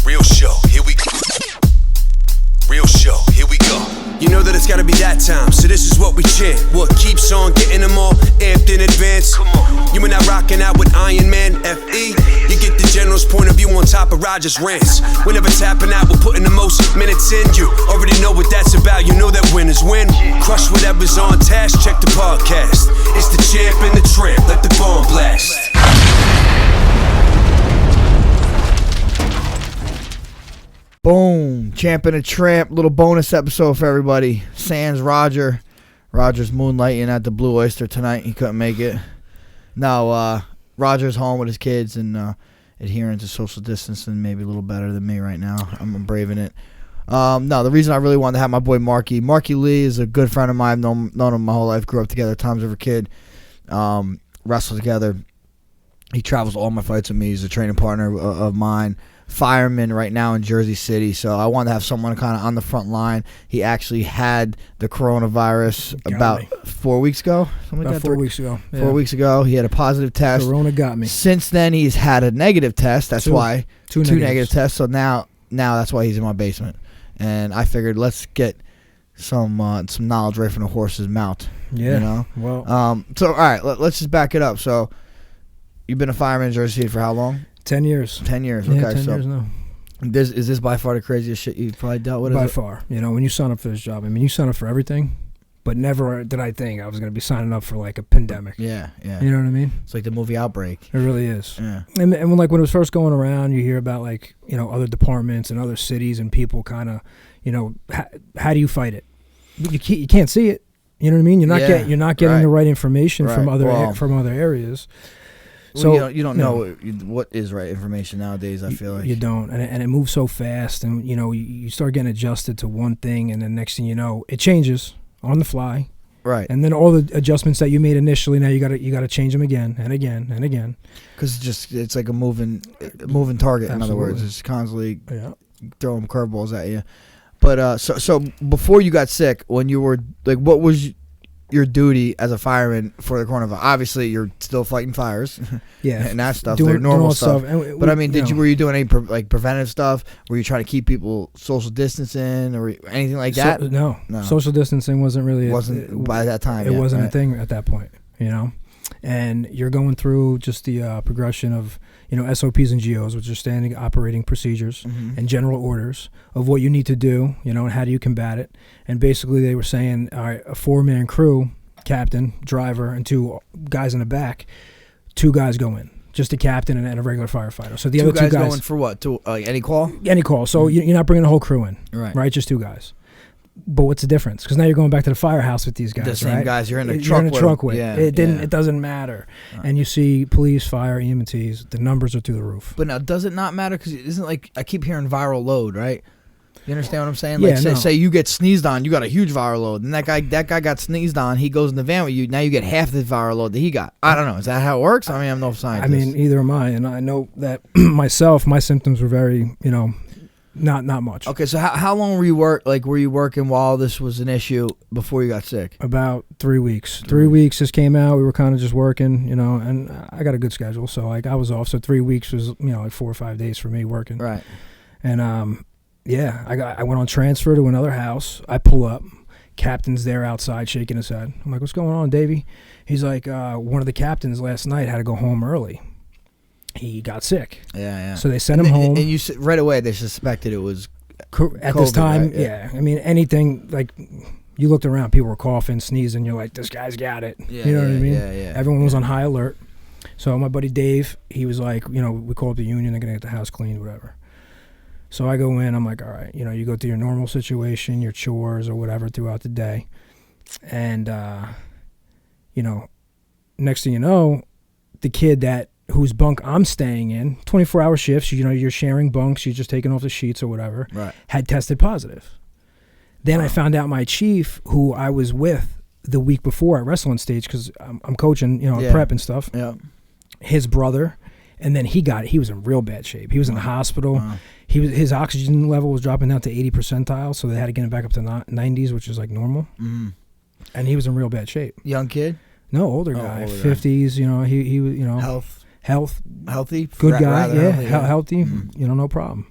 Real show, here we go. Real show, here we go. You know that it's gotta be that time, so this is what we chant. What keeps on getting them all amped in advance? Come on. You and I rocking out with Iron Man, F.E. You get the general's point of view on top of Roger's rants. We're never tapping out, we're putting the most minutes in. You already know what that's about, you know that winners win. Crush whatever's on task, check the podcast. It's the champ and the tramp, let the bomb blast. Boom. Champ and a Tramp. Little bonus episode for everybody. Sans Roger. Roger's moonlighting at the Blue Oyster tonight. He couldn't make it. No, Roger's home with his kids and adhering to social distancing, maybe a little better than me right now. I'm braving it. No, the reason I really wanted to have my boy Marky Lee is a good friend of mine. I've known him my whole life. Grew up together, times of a kid. Wrestled together. He travels all my fights with me. He's a training partner of mine. Fireman right now in Jersey City, so I wanted to have someone kind of on the front line. He actually had the coronavirus about 4 weeks ago. About 4 weeks ago. Yeah. 4 weeks ago, he had a positive test. Corona got me. Since then, he's had a negative test. That's why two negative tests. So now that's why he's in my basement. And I figured let's get some knowledge right from the horse's mouth. Yeah. You know. Well. So all right, let's just back it up. So you've been a fireman in Jersey City for how long? 10 years. 10 years, yeah, okay. 10 years now. Is this by far the craziest shit you've probably dealt with? By far. You know, when you sign up for this job, I mean, you sign up for everything, but never did I think I was going to be signing up for like a pandemic. Yeah, yeah. You know what I mean? It's like the movie Outbreak. It really is. Yeah. And when it was first going around, you hear about like, you know, other departments and other cities and people kind of, you know, how do you fight it? You can't see it. You know what I mean? You're not getting the right information from other areas. So well, you don't know what is right information nowadays. I feel like you don't, and it moves so fast, and you know you start getting adjusted to one thing, and then next thing you know, it changes on the fly. Right. And then all the adjustments that you made initially, now you got to change them again and again and again. Because it's like a moving target. Absolutely. In other words, it's constantly throwing curveballs at you. But so before you got sick, when you were like, what was your duty as a fireman for the coronavirus? Obviously, you're still fighting fires, and that stuff, doing normal stuff. But I mean, were you doing any preventive stuff? Were you trying to keep people social distancing or anything like that? No. Social distancing wasn't really by that time. It wasn't a thing at that point, you know. And you're going through just the progression of, you know, SOPs and GOs, which are standing operating procedures and general orders of what you need to do, you know, and how do you combat it. And basically they were saying, all right, a 4-man crew, captain, driver, and 2 guys in the back, 2 guys go in, just a captain and a regular firefighter. So the other 2 guys going for what? To any call? Any call. So you're not bringing the whole crew in, right? Just 2 guys. But what's the difference? Because now you're going back to the firehouse with these guys, the same right? guys you're in a truck with. Yeah, it doesn't matter. And you see police, fire, EMTs, the numbers are through the roof. But now, does it not matter? Because it isn't like, I keep hearing viral load, right? You understand what I'm saying? Yeah, like say you get sneezed on, you got a huge viral load. And that guy got sneezed on, he goes in the van with you, now you get half the viral load that he got. I don't know. Is that how it works? I mean, I'm no scientist. I mean, either am I. And I know that myself, my symptoms were very, you know, not much. Okay, so how long were you working while this was an issue before you got sick? About 3 weeks. 3 weeks just came out. We were kind of just working, you know, and I got a good schedule, so like I was off. So 3 weeks was, you know, like 4 or 5 days for me working. Right. And I went on transfer to another house. I pull up. Captain's there outside shaking his head. I'm like, what's going on, Davey? He's like, one of the captains last night had to go home early. He got sick. Yeah. So they sent him home. And you right away they suspected it was at COVID, this time. right? Yeah. I mean, anything like you looked around, people were coughing, sneezing. You're like, this guy's got it. Yeah, you know what I mean? Yeah. Everyone was on high alert. So my buddy Dave, he was like, you know, we called up the union. They're gonna get the house cleaned, whatever. So I go in. I'm like, all right, you know, you go through your normal situation, your chores or whatever throughout the day, and you know, next thing you know, the kid whose bunk I'm staying in, 24-hour shifts, you know, you're sharing bunks, you're just taking off the sheets or whatever, right, had tested positive. Then I found out my chief, who I was with the week before at wrestling stage, because I'm coaching, you know, prep and stuff, his brother, and then he was in real bad shape. He was in the hospital. His oxygen level was dropping down to 80 percentile, so they had to get him back up to 90s, which is like normal. And he was in real bad shape. Young kid? No, older guy, 50s. You know, he was, you know, healthy, healthy, good guy, healthy, healthy. You know, no problem.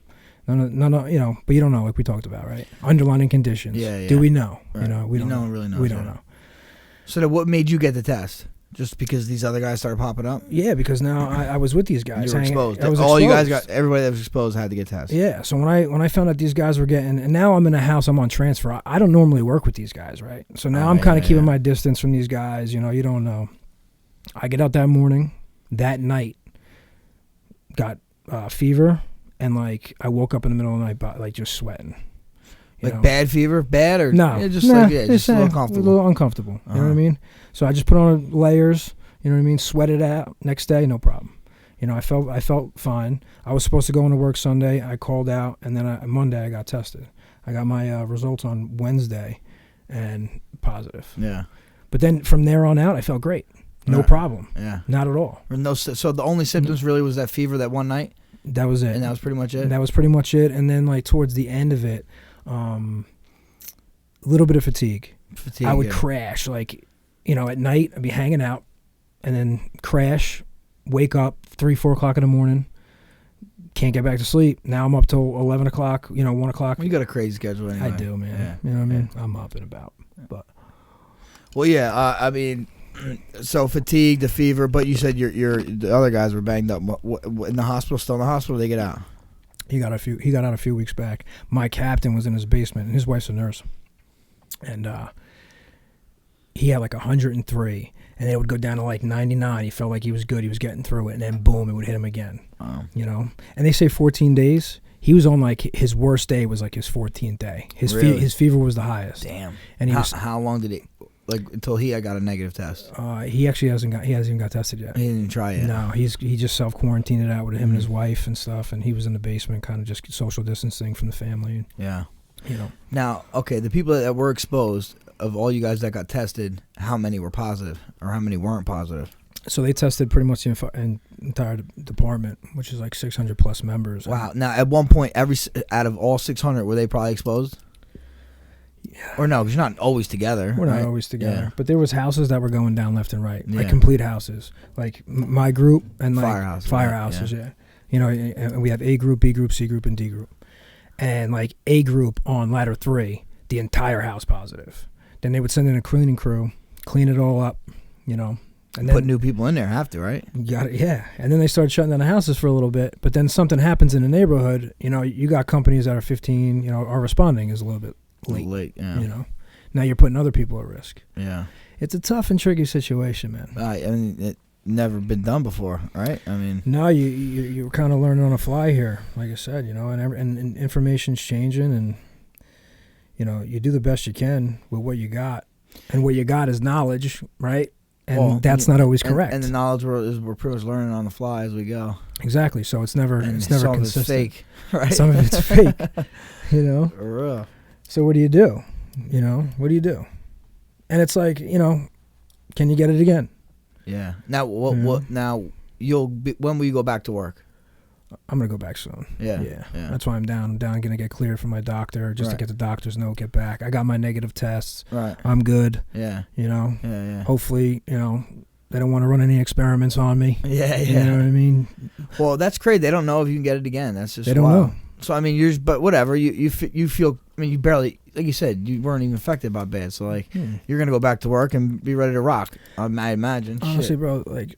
No, you know, but you don't know, like we talked about, right? Underlying conditions. Yeah. Do we know? Right. You know, we don't know. Really know. We don't know. So then what made you get the test? Just because these other guys started popping up? Yeah, because now I was with these guys. You were exposed. I was All exposed. you guys got, everybody that was exposed had to get tested. Yeah, so when I found out these guys were getting, and now I'm in a house, I'm on transfer. I don't normally work with these guys, right? So now I'm kind of keeping my distance from these guys. You know, you don't know. I get out that morning, that night, got fever, and like I woke up in the middle of the night, like just sweating. Like bad fever? Bad or no? Yeah, just a little uncomfortable. A little uncomfortable. You know what I mean? So I just put on layers. You know what I mean? Sweat it out. Next day, no problem. You know, I felt fine. I was supposed to go into work Sunday. I called out, and then Monday I got tested. I got my results on Wednesday, and positive. Yeah. But then from there on out, I felt great. No problem. Yeah. Not at all. So the only symptoms really was that fever that one night? That was it. And that was pretty much it? That was pretty much it. And then like towards the end of it, a little bit of fatigue. I would crash. Like, you know, at night I'd be hanging out and then crash, wake up 3, 4 o'clock in the morning, can't get back to sleep. Now I'm up till 11 o'clock, 1 o'clock. Well, you got a crazy schedule anyway. I do, man. Yeah. You know what I mean? I'm up and about. But well, yeah, I mean, so fatigue, the fever, but you said the other guys were banged up. In the hospital, still in the hospital, they get out? He got out a few weeks back. My captain was in his basement, and his wife's a nurse. And he had like 103, and it would go down to like 99. He felt like he was good. He was getting through it, and then boom, it would hit him again. You know? And they say 14 days. He was on like his worst day was like his 14th day. His fever was the highest. Damn. And how long did it? Like until he got a negative test. He actually hasn't even got tested yet. He didn't try it. No, he just self-quarantined it out with him and his wife and stuff, and he was in the basement, kind of just social distancing from the family. Yeah. You know. Now, okay, the people that were exposed, of all you guys that got tested, how many were positive or how many weren't positive? So they tested pretty much the entire department, which is like 600 plus members. Wow. Now, at one point, out of all 600, were they probably exposed? Yeah. Or no, because you're not always together. We're right? not always together. Yeah. But there was houses that were going down left and right, Yeah. like complete houses. Like my group and like Fire houses, yeah. You know, and we have A group, B group, C group, and D group. And like A group on ladder 3, the entire house positive. Then they would send in a cleaning crew, clean it all up, you know. And then put new people in there, have to, right? You got it, yeah. And then they started shutting down the houses for a little bit. But then something happens in the neighborhood. You know, you got companies that are 15. You know, are responding is a little bit late. Yeah. You know, now you're putting other people at risk. Yeah. It's a tough and tricky situation, man. I mean, it never been done before, right? I mean, no, you're kind of learning on the fly here, like I said. You know, and information's changing, and you know, you do the best you can with what you got, and what you got is knowledge, right? And that's not always correct. And the knowledge we're pretty much learning on the fly as we go. Exactly. So it's never consistent. Some of it's fake, right? Some of it's fake. You know. For real. So what do you do? You know, what do you do? And it's like, you know, can you get it again? Yeah. Now what? Now when will you go back to work? I'm gonna go back soon. Yeah. That's why I'm down. I'm gonna get cleared from my doctor just to get the doctor's note. Get back. I got my negative tests. Right. I'm good. Yeah. You know. Yeah. Hopefully, you know, they don't want to run any experiments on me. Yeah. You know what I mean? Well, that's crazy. They don't know if you can get it again. That's just they don't know. So I mean, but whatever. You feel. I mean, you barely, like you said, you weren't even affected by bad. So like, you're gonna go back to work and be ready to rock. I imagine. Honestly, bro, like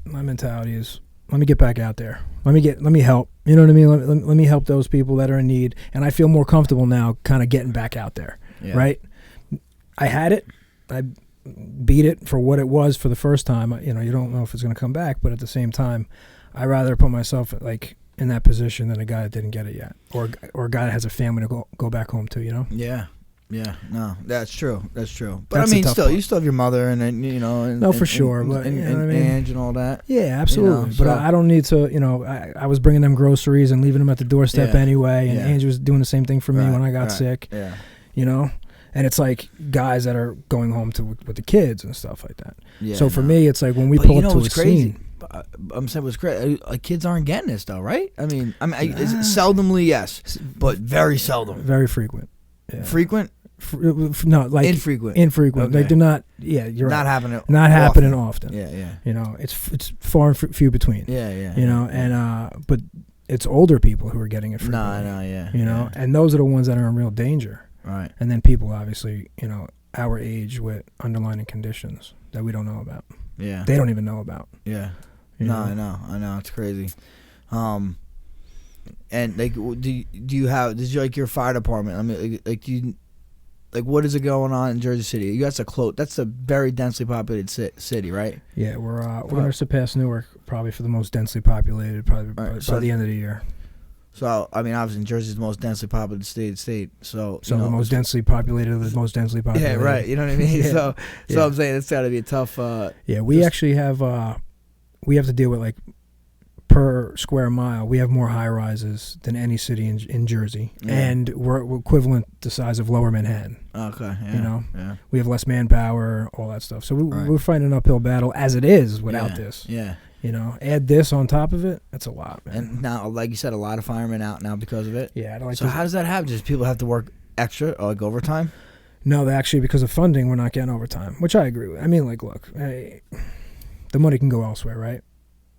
my mentality is, let me get back out there. Let me help. You know what I mean? Let me help those people that are in need. And I feel more comfortable now, kind of getting back out there. Yeah. Right? I had it. I beat it for what it was for the first time. You know, you don't know if it's gonna come back, but at the same time, I rather put myself like in that position than a guy that didn't get it yet, or a guy that has a family to go back home to. You know? Yeah. Yeah, no, that's true. But that's I mean, you still have your mother, and you know, and, for sure, but and you know what I mean? Ange and all that. Yeah, absolutely. You know, but I don't need to. You know, I was bringing them groceries and leaving them at the doorstep anyway, and Ange was doing the same thing for me when I got sick. Yeah, you know, and it's like guys that are going home with the kids and stuff like that. Yeah, so for me, it's like when we pull up to a scene. I'm saying what's great. Like kids aren't getting this though, right? I mean, seldomly, yes, but very seldom, very frequent. Yeah. Frequent? No, like infrequent. Okay. They do not. Yeah, you're not right. happening often. Yeah. You know, it's far and few between. Yeah. You know, and but it's older people who are getting it frequently. No, yeah. You know, and those are the ones that are in real danger. Right. And then people, obviously, you know, our age with underlying conditions that we don't know about. Yeah. They don't even know about. Yeah. You No, know? I know. It's crazy. And like, did you like your fire department? I mean, what is it going on in Jersey City? You guys are that's a very densely populated city, right? Yeah, we're going to surpass Newark probably for the most densely populated by the end of the year. So, I mean, obviously, Jersey's the most densely populated state. So the most densely populated of the most densely populated. Yeah, right. You know what I mean? Yeah. So I'm saying it's got to be a tough. Yeah, we actually have we have to deal with, like, per square mile, we have more high rises than any city in Jersey, and we're equivalent the size of Lower Manhattan. Okay, yeah, you know, we have less manpower, all that stuff. So we're fighting an uphill battle as it is without this. Yeah. You know, add this on top of it, that's a lot, man. And now, like you said, a lot of firemen out now because of it. Yeah. So how does that happen? Does people have to work extra or like overtime? No, actually, because of funding, we're not getting overtime, which I agree with. I mean, like, look, the money can go elsewhere, right?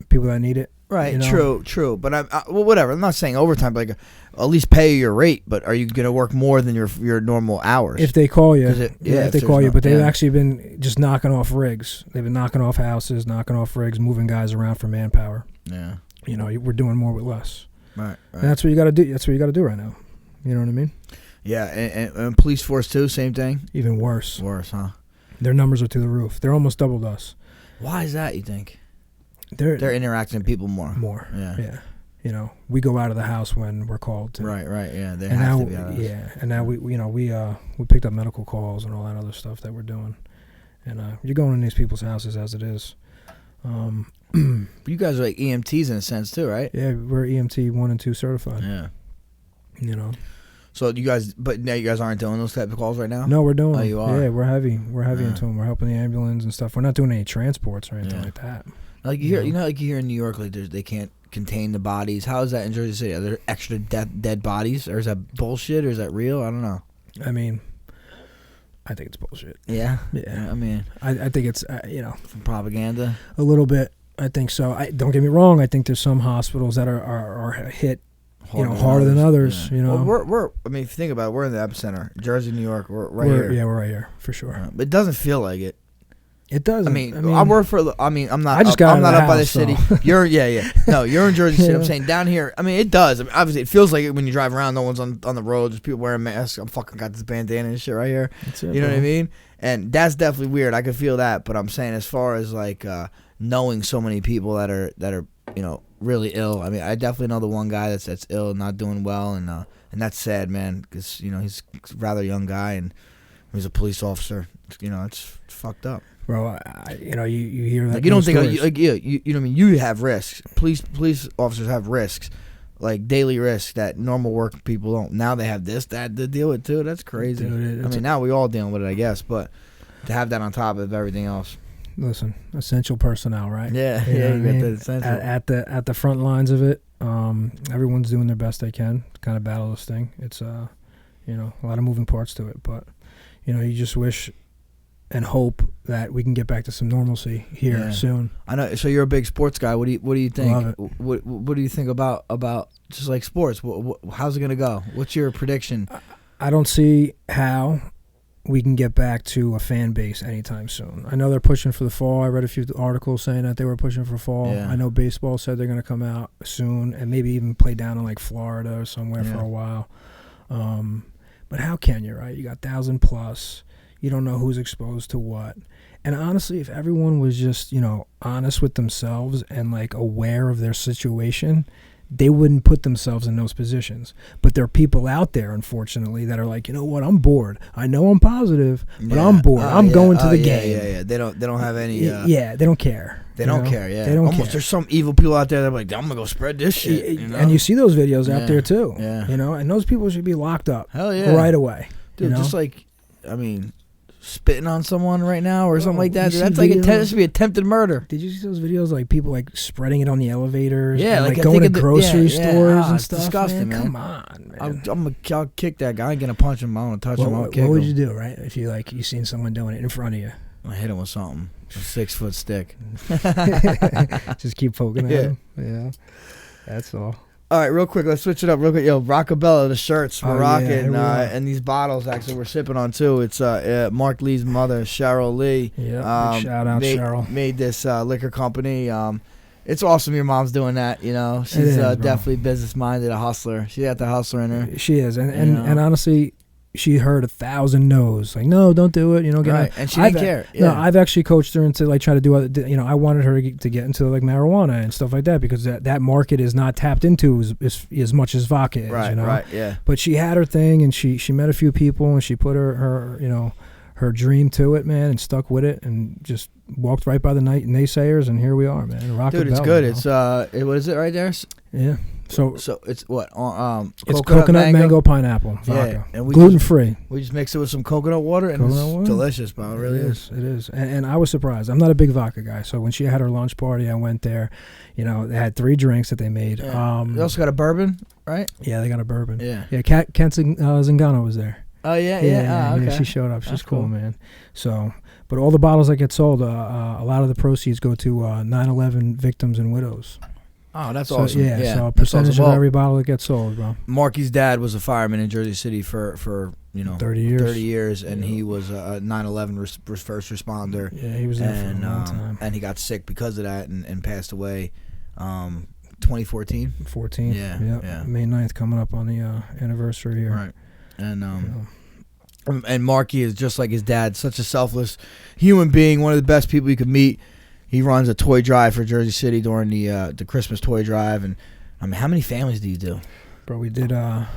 People that need it. Right, you know? True. But well, whatever. I'm not saying overtime, but like, at least pay your rate. But are you gonna work more than your normal hours? If they call you, if they call you. But they've yeah. actually been just knocking off rigs. They've been knocking off houses, knocking off rigs, moving guys around for manpower. Yeah. You know, we're doing more with less. Right. And that's what you got to do. That's what you got to do right now. You know what I mean? Yeah, and police force too, same thing. Even worse. Worse, huh? Their numbers are through the roof. They're almost doubled us. Why is that, you think? They're interacting with people more. Yeah. You know, we go out of the house when we're called to. Right. Yeah, they have to be out of and now we picked up medical calls and all that other stuff that we're doing, and you're going in these people's houses as it is. You guys are like EMTs in a sense too, right? Yeah, we're EMT 1 and 2 certified. Yeah. You know. So but now you guys aren't doing those type of calls right now? No, we're doing. Oh, you are? Yeah, we're heavy into them. We're helping the ambulance and stuff. We're not doing any transports or anything like that. Like you hear, like you hear in New York, like they can't contain the bodies. How is that in Jersey City? Are there extra dead bodies, or is that bullshit, or is that real? I don't know. I mean, I think it's bullshit. Yeah. Yeah. I mean, I think it's some propaganda. A little bit. I think so. Don't get me wrong. I think there's some hospitals that are hit, harder than others. Yeah. You know, we're. I mean, if you think about it, we're in the epicenter, Jersey, New York. We're right here. Yeah, we're right here for sure. But it doesn't feel like it. It doesn't. I mean, I work for. I'm not. I'm not up by the house, city. so. You're. No, you're in Jersey City. I'm saying down here. I mean, it does. I mean, obviously, it feels like it when you drive around. No one's on the road. There's people wearing masks. I'm fucking got this bandana and shit right here. You know what I mean? And that's definitely weird. I could feel that. But I'm saying, as far as like knowing so many people that are really ill. I mean, I definitely know the one guy that's ill, not doing well, and that's sad, man, because he's a rather young guy and he's a police officer. It's fucked up. Bro, you hear that. Like, you don't think you know what I mean? You have risks. Police officers have risks, like daily risks that normal work people don't. Now they have that to deal with too. That's crazy. Dude, I mean, now we all dealing with it, I guess, but to have that on top of everything else. Listen, essential personnel, right? Yeah, At the front lines of it, everyone's doing their best they can to kind of battle this thing. It's a lot of moving parts to it, but you just wish and hope that we can get back to some normalcy here soon. I know. So you're a big sports guy. What do you think? Love it. What do you think about just like sports? How's it gonna go? What's your prediction? I don't see how we can get back to a fan base anytime soon. I know they're pushing for the fall. I read a few articles saying that they were pushing for fall. Yeah. I know baseball said they're going to come out soon and maybe even play down in like Florida or somewhere for a while. But how can you, right? You got 1,000+. You don't know who's exposed to what. And honestly, if everyone was just, honest with themselves and like aware of their situation, they wouldn't put themselves in those positions. But there are people out there, unfortunately, that are like, you know what, I'm bored. I know I'm positive, but I'm bored. I'm going to the game. Yeah. They don't have any. They don't care. They don't care. Yeah, they don't almost. care. There's some evil people out there that are like, I'm gonna go spread this shit. And you see those videos out there too. Yeah. And those people should be locked up. Hell yeah. Right away. Dude, just like, I mean, spitting on someone right now or something like that. Dude, that's like that should be attempted murder. Did you see those videos like people like spreading it on the elevators? Yeah, and, like going to grocery stores and stuff. Disgusting, man. Come on, man. I'll kick that guy. I ain't gonna punch him. I want to touch him. I'll kick him. What would you do, right? If you seen someone doing it in front of you? I hit him with something. A 6-foot stick. Just keep poking at him. Yeah, that's all. All right, real quick, let's switch it up real quick. Yo, Rocco Bella, the shirts we're rocking, and these bottles actually we're sipping on too. It's Mark Lee's mother, Cheryl Lee. Yeah, big shout out Cheryl. Made this liquor company. It's awesome your mom's doing that, you know. She's definitely business-minded, a hustler. She got the hustler in her. She is, and honestly, she heard 1,000 no's. Like, no, don't do it. You know, and she didn't care. No, I've actually coached her into like try to do other. You know, I wanted her to get into like marijuana and stuff like that because that market is not tapped into as much as vodka is. Right, you know? right, yeah. But she had her thing, and she met a few people, and she put her you know, her dream to it, man, and stuck with it, and just walked right by the naysayers, and here we are, man. Rocco Dude, it's Bella, good. You know? It's what is it right there? Yeah. So it's what? It's coconut mango pineapple vodka. And gluten free. We just mix it with some coconut water, and it's delicious, bro. It really is. It is. And I was surprised. I'm not a big vodka guy, so when she had her lunch party, I went there. You know, they had 3 drinks that they made. Yeah. They also got a bourbon, right? Yeah, they got a bourbon. Yeah. Yeah, Kent Zingano was there. Oh yeah. Okay. She showed up. She's That's cool, man. So, but all the bottles that get sold, a lot of the proceeds go to 9/11 victims and widows. Oh, that's awesome. Yeah, so a percentage of every bottle that gets sold, bro. Marky's dad was a fireman in Jersey City for 30 years. 30 years, and he was a 9/11 first responder. Yeah, he was there for a long time. And he got sick because of that and passed away 2014. 14. Yeah. May 9th coming up on the anniversary here. Right. And Marky is just like his dad, such a selfless human being, one of the best people you could meet. He runs a toy drive for Jersey City during the Christmas toy drive, and I mean, how many families do you do? Bro, we did a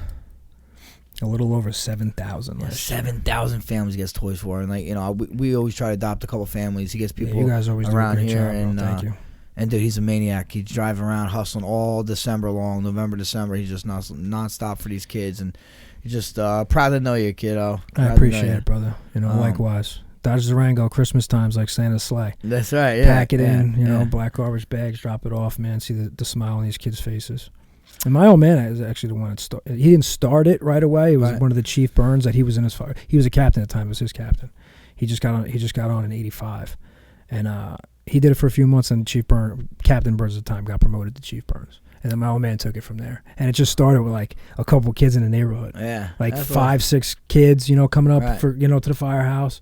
little over 7,000 last year. 7,000 families he gets toys for, and like we always try to adopt a couple families. He gets people you guys always around do a great here, job, and thank you. And dude, he's a maniac. He's driving around hustling all December long, November, December. He's just nonstop for these kids, and he's just proud to know you, kiddo. I appreciate it, brother. You know, likewise. Dodge Durango, Christmas times like Santa's sleigh. That's right, yeah. Pack it in, you know, black garbage bags, drop it off, man. See the smile on these kids' faces. And my old man is actually the one that started. He didn't start it right away. It was one of the Chief Burns that he was in his fire. He was a captain at the time. It was his captain. He just got on in '85, and he did it for a few months. And Captain Burns at the time got promoted to Chief Burns. And then my old man took it from there. And it just started with like a couple kids in the neighborhood. Yeah. Like 5, 6 kids, you know, coming up for, you know, to the firehouse.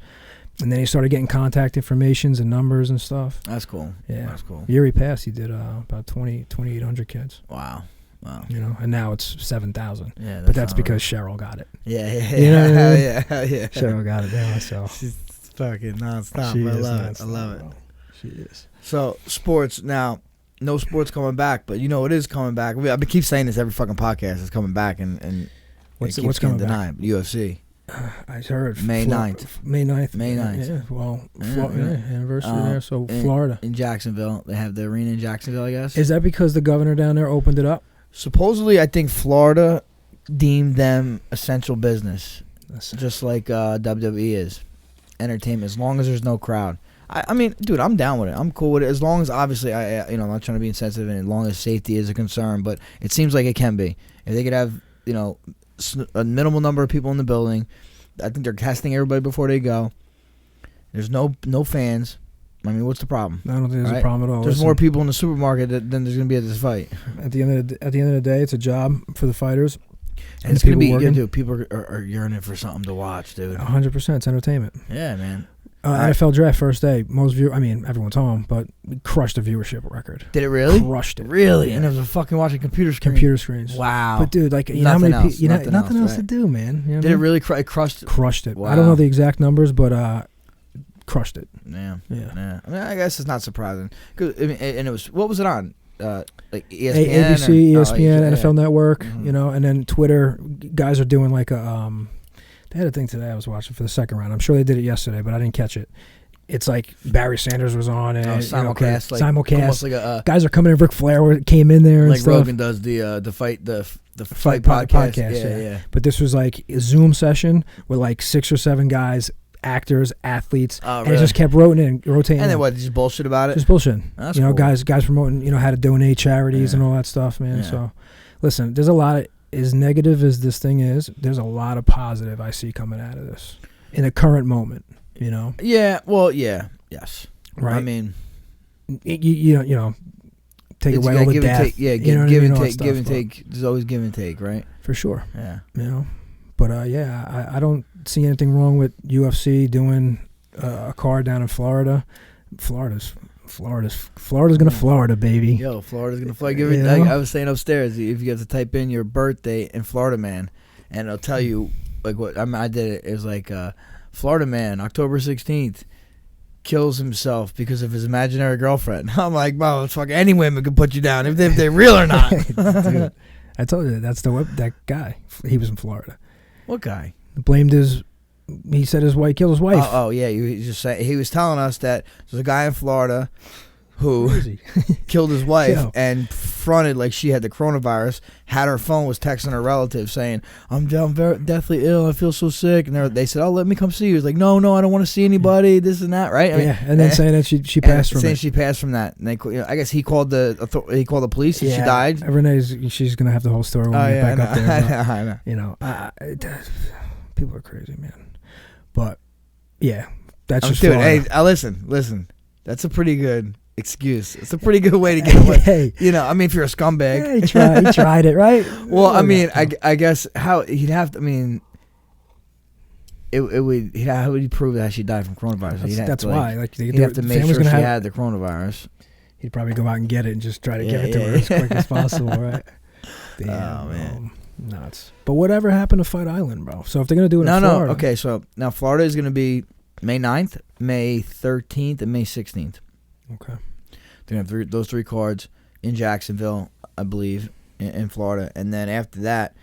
And then he started getting contact informations and numbers and stuff. That's cool. Yeah. That's cool. The year he passed, he did about 2,800 kids. Wow. You know, and now it's 7,000. Yeah. But that's because Cheryl got it. Yeah. You know what I mean? Yeah. Cheryl got it now, so. She's fucking nonstop. I love it. She is. So, sports now. No sports coming back, but you know it is coming back. I keep saying this every fucking podcast. It's coming back, and what's coming back? UFC. I heard May 9th. May 9th. May 9th. Yeah, well, anniversary there, so Florida. In Jacksonville. They have the arena in Jacksonville, I guess. Is that because the governor down there opened it up? Supposedly, I think Florida deemed them essential business, just like WWE is. Entertainment, as long as there's no crowd. I mean, dude, I'm down with it. I'm cool with it. As long as, obviously, I'm not trying to be insensitive, and as long as safety is a concern, but it seems like it can be. If they could have, a minimal number of people in the building, I think they're testing everybody before they go. There's no fans. I mean, what's the problem? I don't think there's a problem at all. There's more people in the supermarket than there's going to be at this fight. At the end of the day, it's a job for the fighters. And it's going to be, dude, people are yearning for something to watch, dude. 100%. It's entertainment. Yeah, man. NFL draft first day. Everyone's home, but we crushed the viewership record. Did it really? Crushed it. Really? Yeah. And it was a fucking watching computer screens. Wow. But dude, like, you know how many people? Nothing else to do, man. You know Did it really crushed it? Crushed it. Wow. I don't know the exact numbers, but crushed it. Yeah. Yeah. I mean, I guess it's not surprising. And it was, what was it on? Like ESPN, ABC, ESPN, NFL Network, Mm-hmm. And then Twitter. Guys are doing like a they had a thing today I was watching for the second round. I'm sure they did it yesterday, but I didn't catch it. It's like Barry Sanders was on it. Simulcast. Simulcast. Almost like a guys are coming in. Ric Flair came in there and like stuff. Rogan does the fight podcast. Yeah. But this was like a Zoom session with like 6 or 7 guys, actors, athletes, and it just kept rotating. And then what? Just bullshit about it. Just bullshit. That's cool. Guys promoting how to donate charities and all that stuff, man. Yeah. So, listen, there's a lot of, as negative as this thing is, there's a lot of positive I see coming out of this in the current moment. Yeah. Well, yeah. Yes. Right. I mean, to take it's away all the give and death. take. Yeah, you know what I give mean? and All that take. stuff, Give and but- take. There's always give and take, right? For sure. Yeah. You know, but yeah, I don't see anything wrong with UFC doing a card down in Florida. Florida's gonna Florida, baby. Yo, Florida's gonna fly. You know? I was saying upstairs, if you have to type in your birthday in Florida Man, and it'll tell you like what I did. It was like Florida Man, October 16th, kills himself because of his imaginary girlfriend. I'm like, motherfucker, any women can put you down if they're real or not. Dude, I told you that's that guy. He was in Florida. What guy? Blamed his. He said his wife killed his wife. Oh yeah, he was telling us that there's a guy in Florida who killed his wife Yo. and fronted like she had the coronavirus, had her phone, was texting her relative saying, I'm very deathly ill, I feel so sick, and they said, oh, let me come see you. He was like, no, I don't want to see anybody, this and that, right? And then saying that she passed from saying it. she passed from that. And they, I guess he called the police and she died. She's gonna have the whole story when we get back up there. I know. You know, people are crazy, man. But yeah, that's just dude, Florida. hey, listen. That's a pretty good excuse. It's a pretty good way to get away. Hey. You know, I mean, if you're a scumbag. Yeah, he tried it, right? Well, I mean, I guess how he'd have to. I mean, how would he prove that she died from coronavirus? That's why. Like he'd have to make sure she had the coronavirus. He'd probably go out and get it and just try to give it to her as quick as possible, right? Damn, man. Nuts. But whatever happened to Fight Island, bro? So if they're gonna do it in Florida, No. Okay, so now Florida is gonna be May 9th, May 13th, and May 16th. Okay. They're gonna have those three cards in Jacksonville, I believe, in Florida, and then after that,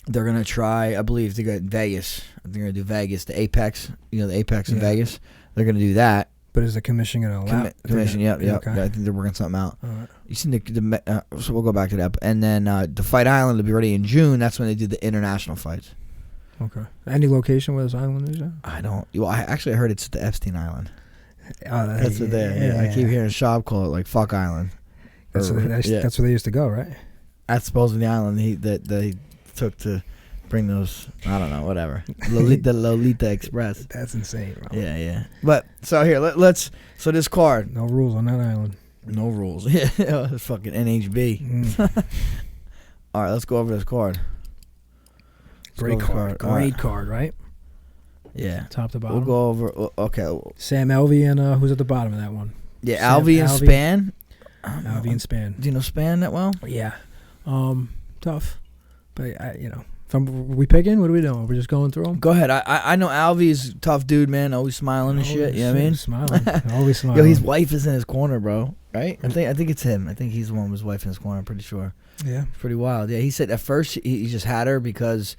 they're gonna try. I believe they got Vegas. They're gonna do Vegas, the Apex. You know, the Apex in Vegas. They're gonna do that. But is the commission gonna allow? Commission, yeah. Okay. I think they're working something out. All right. You seen so we'll go back to that, and then the Fight Island will be ready in June. That's when they do the international fights. Okay. Any location where this island is at? I don't. Well, I actually heard it's the Epstein Island. That's what they. Yeah. I keep hearing Shab call it like Fuck Island. That's where they used to go, right? That's supposedly the island that they took to bring those. I don't know, whatever. The Lolita Express. That's insane, bro. Yeah. But so here, let's. So this card. No rules on that island. No rules. Yeah, it's fucking NHB. All right, let's go over this card. Great card, right? Yeah, top to bottom. We'll go over. Okay. Sam Alvey and who's at the bottom of that one? Yeah, Alvey and Span. Alvey and Span. Do you know Span that well? Yeah. Tough, but we picking? What are we doing? We're just going through them. Go ahead. I know Alvey's a tough dude, man. Always smiling and shit. You know what I mean? Smiling. Always smiling. Yo, his wife is in his corner, bro. Right? I think it's him. I think he's the one with his wife in his corner. I'm pretty sure. Yeah. It's pretty wild. Yeah. He said at first he just had her because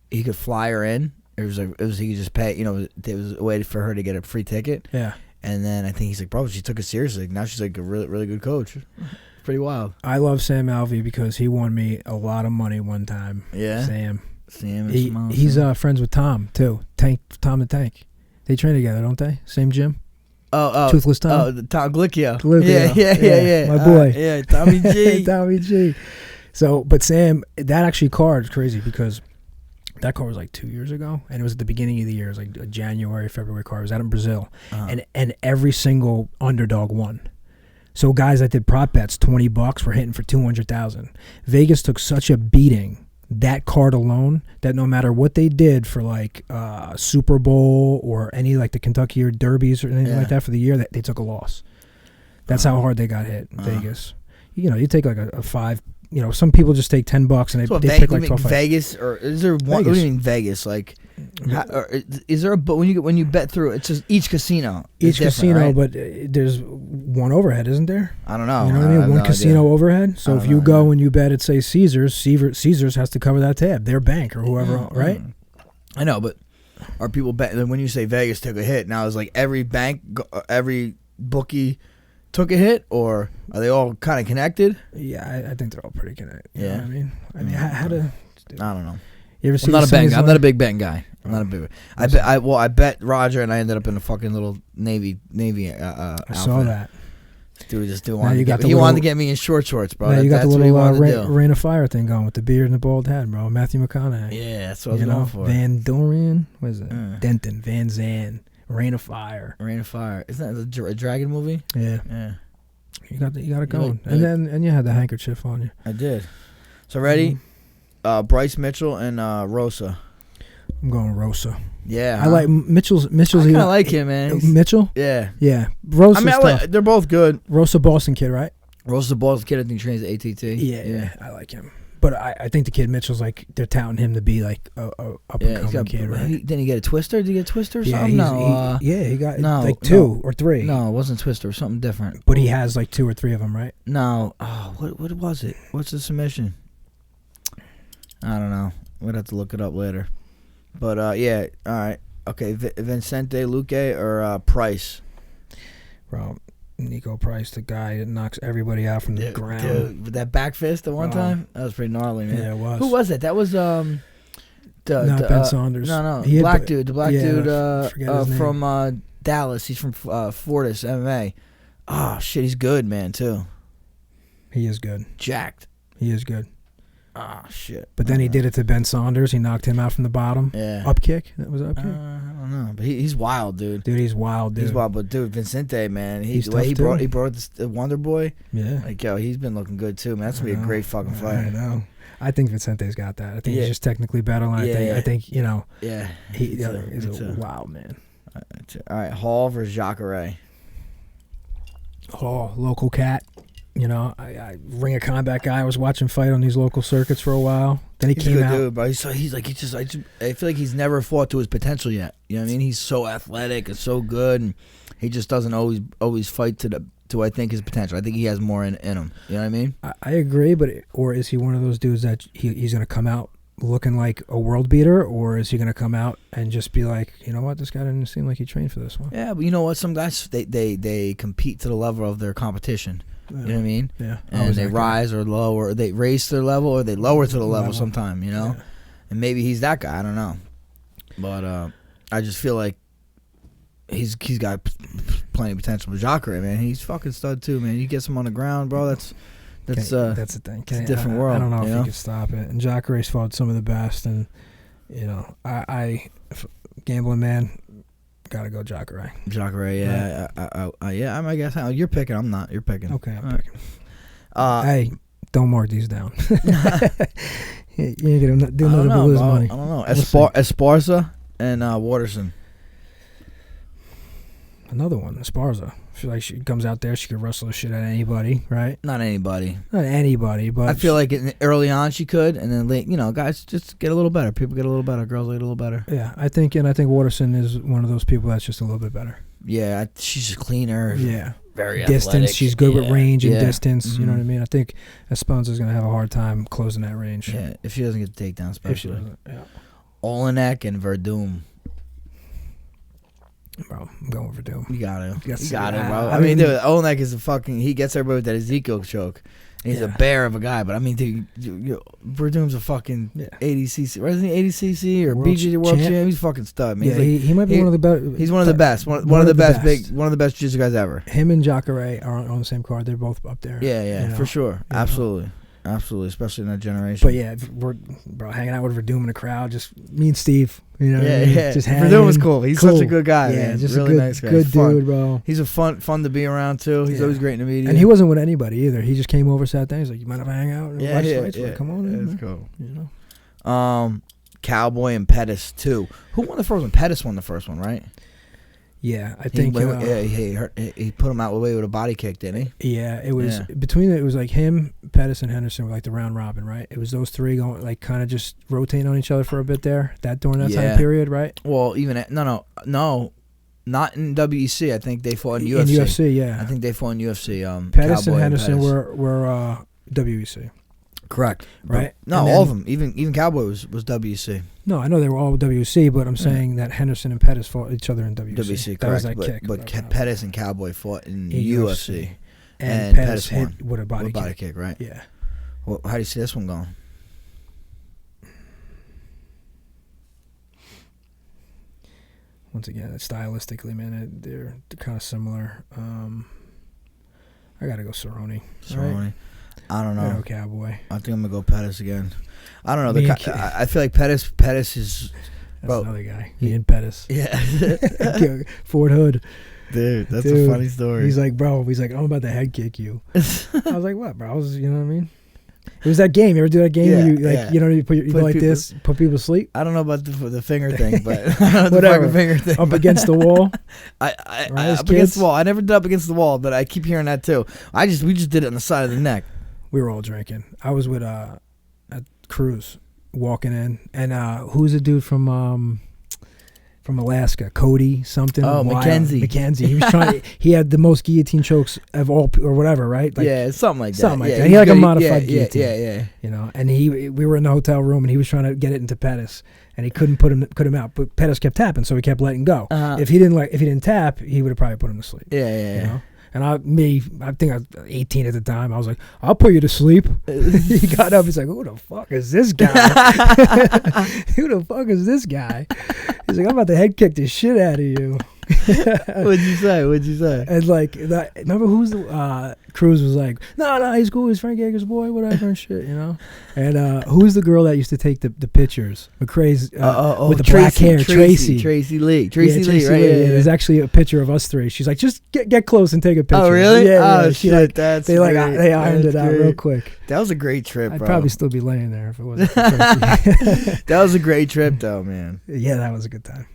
he could fly her in. He could just pay. You know, it was a way for her to get a free ticket. Yeah. And then I think he's like, bro, she took it seriously. Now she's like a really, really good coach. Pretty wild. I love Sam Alvey because he won me a lot of money one time. Yeah. Sam is he's friends with Tom too. Tom the Tank. They train together, don't they? Same gym. Oh, Toothless Tom. Oh, Tom Glicchio. Yeah. My boy. Yeah, Tommy G. Tommy G. So, but Sam, that actually card is crazy because that card was like 2 years ago, and it was at the beginning of the year. It was like a January, February card. It was out in Brazil, and every single underdog won. So guys that did prop bets, $20 were hitting for 200,000. Vegas took such a beating, that card alone, that no matter what they did for like Super Bowl or any like the Kentucky or Derbies or anything like that for the year, that they took a loss. That's how hard they got hit in Vegas. You take like a five. Some people just take $10 and they pick like 12 fights. Vegas, or is there one? What do you mean Vegas? Like, is there when you bet through? It's just each casino. Each casino, right? but there's one overhead, isn't there? I don't know. You know what I mean? One casino overhead. So if you go and you bet at say Caesars has to cover that tab. Their bank or whoever, right? I know, but are people betting? When you say Vegas took a hit, now is like every bank, every bookie took a hit, or are they all kind of connected? Yeah, I think they're all pretty connected. You know what I mean, how to? I don't know. You ever see? I'm not a big betting guy. I'm not a big. I bet Roger, and I ended up in a fucking little Navy. I saw that. Dude, he wanted to get me in short shorts, bro. Now you got the little Rain of Fire thing going with the beard and the bald head, bro. Matthew McConaughey. Yeah, that's what I was going for. Van Dorian, what is it? Denton, Van Zandt. Rain of Fire. Isn't that a dragon movie? Yeah. You got it going. Like, And you had the handkerchief on you. I did. So ready? Bryce Mitchell and Rosa. I'm going Rosa. Yeah, I like Mitchell's. I kind of like him, man. Mitchell. Yeah. Rosa's tough. They're both good. Rosa Boston kid, right? Rosa Boston kid, I think trains at ATT. Yeah, I like him. But I think the kid Mitchell's like they're touting him to be like a up and coming kid, right? Didn't he get a twister? Did he get a twister or something? He got like two or three. No, it wasn't twister. It was something different. But he has like 2 or 3 of them, right? No. Oh, what was it? What's the submission? I don't know. We'd have to look it up later. But yeah, all right. Okay, Vincente Luque or Price? Bro, Nico Price, the guy that knocks everybody out from the ground. Dude, with that back fist at one time? That was pretty gnarly, man. Yeah, it was. Who was that? That was not Ben Saunders. No. The black dude from Dallas. He's from Fortis MMA. Oh, shit, he's good, man, too. He is good. Jacked. He is good. Oh, shit. But then he did it to Ben Saunders. He knocked him out from the bottom. Yeah. Up kick? That was up kick? I don't know. But he's wild, dude. Dude, he's wild, dude. He's wild, but dude, Vincente, man, He's the way he tough, brought the Wonder Boy. Yeah. Like, yo, he's been looking good too, man. That's gonna be a great fucking fight. I know. I think Vincente's got that. I think he's just technically better. And I think you know. Yeah. He's a wild man. All right, Hall versus Jacare. Hall, local cat. You know, I Ring of Combat guy. I was watching fight on these local circuits for a while. Then he came a good out. Dude, bro. I feel like he's never fought to his potential yet. You know what I mean? He's so athletic and so good, and he just doesn't always fight to I think his potential. I think he has more in him. You know what I mean? I agree, but or is he one of those dudes that he's going to come out looking like a world beater, or is he going to come out and just be like, you know what, this guy didn't seem like he trained for this one? Yeah, but you know what? Some guys they compete to the level of their competition. You know what I mean? Yeah. And they rise or lower, they raise to their level or they lower to the level sometime, you know? Yeah. And maybe he's that guy, I don't know. But I just feel like he's got plenty of potential. But Jacare, man, he's fucking stud too, man. You get him on the ground, bro, that's the thing. It's a different world. I don't know if you can stop it. And Jacare's fought some of the best, and you know, I gambling man, gotta go Jacare. Jacare, yeah, right. Yeah. I guess you're picking. I'm not. You're picking. Okay, I'm picking. Hey, don't mark these down. You ain't gonna do nothing but lose money. I don't know. Esparza and Waterson. Another one, Esparza. I feel like she comes out there, she could wrestle the shit out of anybody, right? Not anybody, but I feel like early on she could, and then late, you know, guys just get a little better. People get a little better. Girls get a little better. Yeah, I think Waterson is one of those people that's just a little bit better. Yeah, she's cleaner. Yeah, very distance. Athletic. She's good with range and distance. Mm-hmm. You know what I mean? I think Esparza's gonna have a hard time closing that range. Yeah, if she doesn't get the takedown, especially. If she doesn't, yeah. Olenek and Verdum. Bro, I'm going for Doom. You got him. You got him, bro. I mean, dude, Olenek is he gets everybody with that Ezekiel choke. And he's a bear of a guy, but I mean, dude, Verdum's a fucking 80cc. Wasn't he 80cc or BJJ world champ? He's fucking stud, man. Yeah, he might be one of the best. He's one of the best. One of the best jiu-jitsu guys ever. Him and Jacare are on the same card. They're both up there. Yeah, you know? For sure. Absolutely. Absolutely, especially in that generation. But yeah, we're hanging out with Verdum in the crowd, just me and Steve. You know, just hanging. Verdum was cool. He's such a good guy. Yeah, man. just really a nice guy. Good dude, bro. He's a fun to be around too. He's always great in the media. And he wasn't with anybody either. He just came over, sat down. He's like, "You mind if I hang out and watch fights?" Like, come on in. That's cool. You know, Cowboy and Pettis too. Who won the first one? Pettis won the first one, right? Yeah, I think he put him out away with a body kick, didn't he? Yeah, it was it was like him, Pettis, and Henderson were like the round robin, right? It was those three going like kind of just rotating on each other for a bit there. During that time period, right? Well, even no, not in WEC. I think they fought in UFC. In UFC, yeah. I think they fought in UFC. Pettis Cowboy and Henderson Pettis. were WEC. Correct. Right? No, all of them. Even Cowboy was WC. No, I know they were all WC, but I'm saying that Henderson and Pettis fought each other in WC. WC, that correct. was that kick. But Pettis and Cowboy fought in UFC. And Pettis hit with a body kick, right? Yeah. Well, how do you see this one going? Once again, stylistically, man, they're kind of similar. I got to go Cerrone. Right? I don't know. Cowboy. I think I'm gonna go Pettis again. I don't know. I feel like Pettis is That's another guy. He in Pettis. Yeah. Fort Hood. Dude, that's a funny story. He's like, bro, I'm about to head kick you. I was like, what, bro? I was, you know what I mean? It was that game. You ever do that game where you put you go like this, put people to sleep? I don't know about the finger thing, but whatever. The finger thing. Up against the wall. I up against the wall. I never did up against the wall, but I keep hearing that too. We just did it on the side of the neck. We were all drinking. I was with a Cruz walking in, and who's the dude from Alaska, Cody something. Oh, Mackenzie. He was trying. He had the most guillotine chokes of all, or whatever, right? Like, yeah, something like that. Something like yeah, that. He had like a modified guillotine. Yeah. You know, and we were in the hotel room, and he was trying to get it into Pettis, and he couldn't put him out. But Pettis kept tapping, so he kept letting go. If he didn't tap, he would have probably put him to sleep. Yeah. You know? And I think I was 18 at the time. I was like, I'll put you to sleep. He got up. He's like, who the fuck is this guy? Who the fuck is this guy? He's like, I'm about to head kick the shit out of you. What'd you say? And like, remember Cruz was like, no, he's cool. He's Frank Yeager's boy, whatever and shit, you know. And who's the girl that used to take the pictures? McCrae's with the black hair, Tracy Lee, right? Yeah. There's actually a picture of us three. She's like, just get close and take a picture. Oh, really? Yeah. Shit, they ironed it out real quick. That was a great trip, bro. I'd probably still be laying there if it wasn't for Tracy. That was a great trip, though, man. Yeah, that was a good time.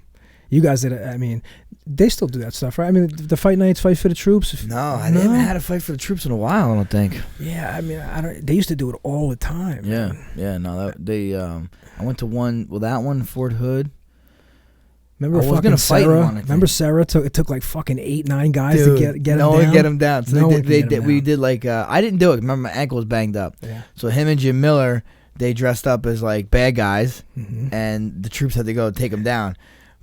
You guys did it. I mean, they still do that stuff, right? I mean, the fight nights, fight for the troops. No, I haven't had a fight for the troops in a while. I don't think. Yeah, I mean, they used to do it all the time. Yeah, man. No, I went to one. Well, that one, Fort Hood. Remember fucking Sarah? Remember Sarah? It took like fucking 8-9 guys to get him down. No one get him down. So we did like I didn't do it. Remember, my ankle was banged up. Yeah. So him and Jim Miller, they dressed up as like bad guys, and the troops had to go take him down.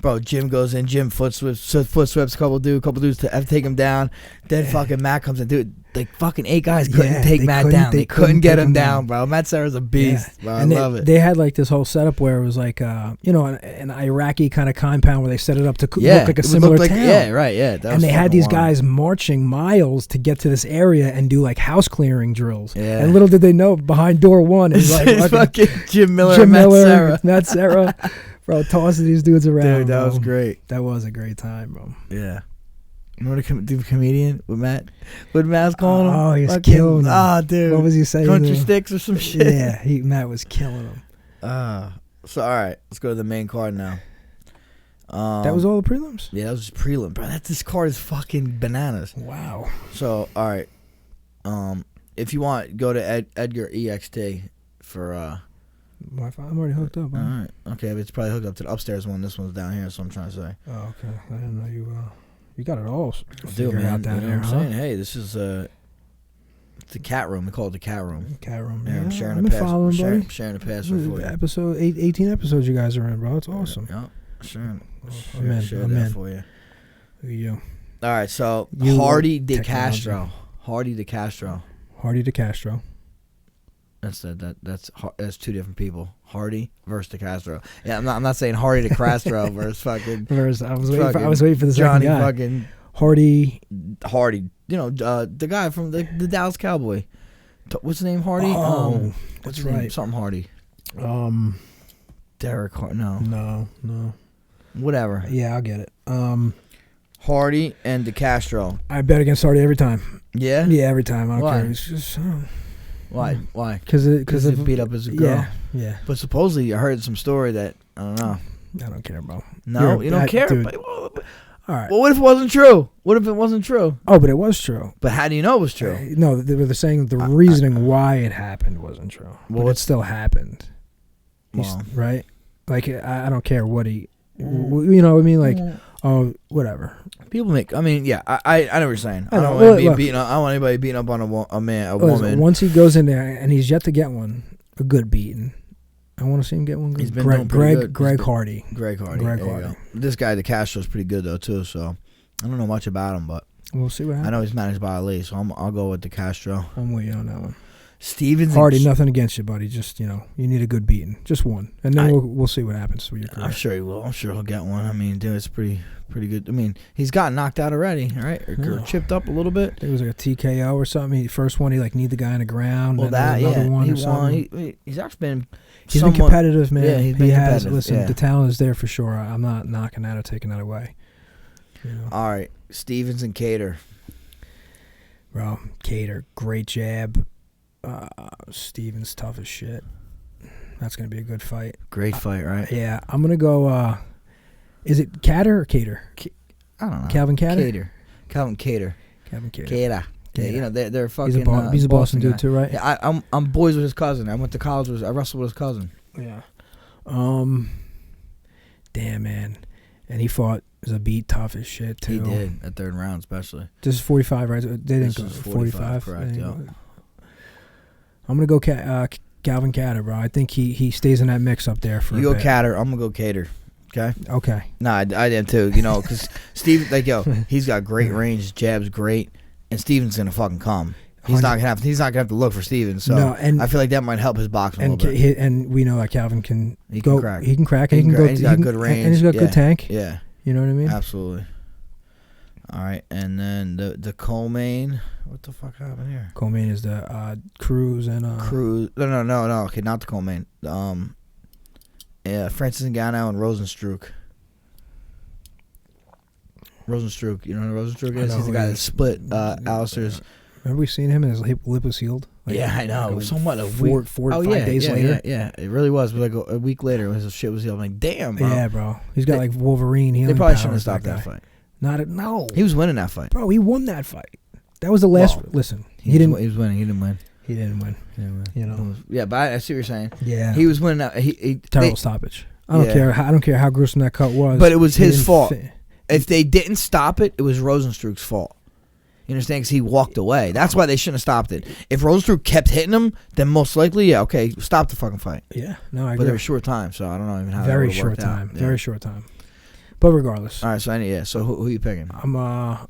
Bro, Jim goes in. Jim foot sweeps a couple dudes to take him down. Then fucking Matt comes in. Dude, like fucking 8 guys couldn't take Matt down. They couldn't get him down, bro. Matt Sarah's a beast, bro. And I love it. They had like this whole setup where it was like, an Iraqi kind of compound where they set it up to look like a similar town. Yeah, right, yeah. And they had these guys marching miles to get to this area and do like house clearing drills. Yeah. And little did they know, behind door one is like fucking Jim Miller and Matt Sarah. Bro, tossing these dudes around. Dude, that was great. That was a great time, bro. Yeah. Remember the comedian with Matt? What Matt was calling him? Oh, he was killing him. Oh, dude. What was he saying? Country sticks or some shit? Yeah, Matt was killing him. So, all right. Let's go to the main card now. That was all the prelims? Yeah, that was just prelim. Bro, this card is fucking bananas. Wow. So, all right. If you want, go to Edgar EXT for... Wi-Fi. I'm already hooked up. All right. Okay, but it's probably hooked up to the upstairs one. This one's down here, so I'm trying to say. Oh, okay. I didn't know you got it all. Dude, man, out down you know there, what I'm saying? Hey, this is the cat room. We call it the cat room. Cat room. Yeah, I'm sharing the password. I'm sharing the password for you. Episode 18 episodes you guys are in, bro. It's awesome. Yeah, sharing. I'm that in. for you. There you go. All right, so Hardy de Castro. Hardy de Castro. That's 2 different people. Hardy versus De Castro. Yeah, I'm not saying Hardy de Castro versus fucking. I was waiting for the Johnny guy. Fucking Hardy. You know, the guy from the Dallas Cowboy. What's his name? Hardy. What's his name? Something Hardy. Derek Hardy. No. Whatever. Yeah, I'll get it. Hardy and De Castro. I bet against Hardy every time. Yeah. Yeah, every time. I don't Why? care. It's just. Why? Because he beat up as a girl. Yeah. But supposedly I heard some story that I don't know. I don't care, bro. No, you don't care. Dude. All right. Well, what if it wasn't true? What if it wasn't true? Oh, but it was true. But how do you know it was true? No, they were saying the reasoning why it happened wasn't true. Well, but it still happened. Right? Like, I don't care what he... You know what I mean? Like, whatever. People make... I mean, yeah, I know what you're saying. I don't want anybody beating up on a woman. Once he goes in there, and he's yet to get one, a good beating. I want to see him get one. He's been doing pretty good. Greg Hardy. Greg Hardy. This guy, De Castro's pretty good, though, too, so... I don't know much about him, but... We'll see what happens. I know he's managed by Ali, so I'll go with De Castro. I'm with you on that one. Stevens. Hardy, nothing against you, buddy. Just you need a good beating, just one, and then we'll see what happens with your career. I'm sure he will. I'm sure he'll get one. I mean, dude, it's pretty good. I mean, he's gotten knocked out already, right? Or chipped up a little bit. I think it was like a TKO or something. The first one, he kneed the guy on the ground. Well, and another one he or something. won. He's actually been. He's been competitive, man. Yeah, he's been competitive. Listen, the talent is there for sure. I'm not knocking that or taking that away. All right, Stevens and Cater. Bro, Cater, great jab. Stevens, tough as shit. That's going to be a good fight. Great fight, right? Yeah, I'm going to go, is it Cater or Cater? I don't know. Calvin Cater? Cater. Calvin Cater. Calvin Cater. Cater. Yeah, they're fucking. He's a Boston dude too, right? Yeah, I'm boys with his cousin. I went to college I wrestled with his cousin. Yeah. Damn, man. And he fought Zabit tough as shit too. He did at third round, especially. This is 45, right? They didn't go 45. Correct. Yeah. I'm gonna go Calvin Cater, bro. I think he stays in that mix up there for. You go Cater. I'm gonna go Cater. Okay. Okay. Nah, I am too. Because Steve, he's got great range. His jab's great, and Steven's gonna fucking come. He's not gonna have to look for Stevens. So no, and I feel like that might help his boxing a little bit. And we know that Calvin can go. Crack. He can crack. He can go. And he's got good range. And he's got good tank. Yeah. You know what I mean? Absolutely. All right, and then the co-main. What the fuck happened here? Co-main is the Cruz and Cruz. No. Okay, not the co-main. Francis Ngannou and Rosenstruck. Rosenstruck, you know who Rosenstruck is? He's the guy that split Alistair's. Remember we seen him and his lip was healed? Yeah, I know. Somewhat a 4 to 5 days later. Yeah, it really was. It was like a week later, his shit was healed. I'm like, damn, bro. Yeah, bro. He's got like Wolverine healing. They probably shouldn't have stopped that fight. No. He was winning that fight. Bro, he won that fight. That was the last. Listen, he didn't. He was winning. He didn't win. He didn't win. You know. Yeah, but I see what you're saying. Yeah. He was winning. Terrible stoppage. I don't care how gruesome that cut was. But it was his fault. If they didn't stop it, it was Rosenstruck's fault. You understand? Because he walked away. That's why they shouldn't have stopped it. If Rosenstruck kept hitting him, then most likely, okay, stop the fucking fight. Yeah, no, I agree. But it was a short time, so I don't know even how. Very that short worked time. Out. Very short time. But regardless. All right, so So who are you picking? I'm I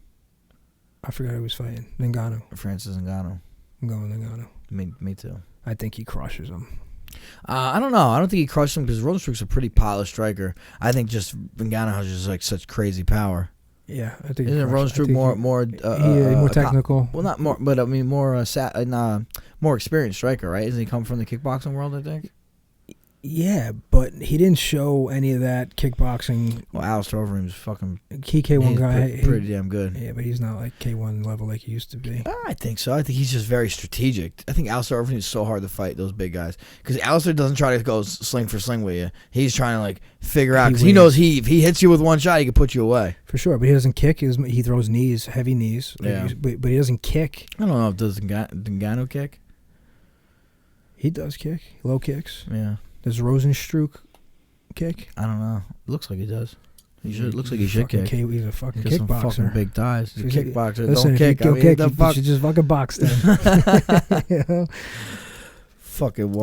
forgot who was fighting. Ngannou. Francis Ngannou. I'm going Ngannou. Me too. I think he crushes him. I don't know. I don't think he crushed him because Rosenstruck's a pretty polished striker. I think just Ngannou has just like such crazy power. Yeah, I think. Isn't Rosenstruck more technical? Well, not more, but I mean more more experienced striker, right? Isn't he come from the kickboxing world? I think. Yeah, but he didn't show any of that kickboxing. Well, Alistair Overeem's fucking K1 guy. Pretty damn good. Yeah, but he's not like K1 level like he used to be. I think so. I think he's just very strategic. I think Alistair Overeem is so hard to fight those big guys because Alistair doesn't try to go sling for sling with you. He's trying to like figure out because he knows if he hits you with one shot, he can put you away. For sure, but he doesn't kick. He throws knees, heavy knees. Yeah. But he doesn't kick. I don't know if does Ngannou kick. He does kick. Low kicks. Yeah. Does Rosenstruck kick? I don't know. It looks like he does. He should. Looks like he should kick. He's a fucking kickboxer. Some fucking big thighs. He's a kickboxer. Listen, don't kick. You should just fucking box then. You know? Fucking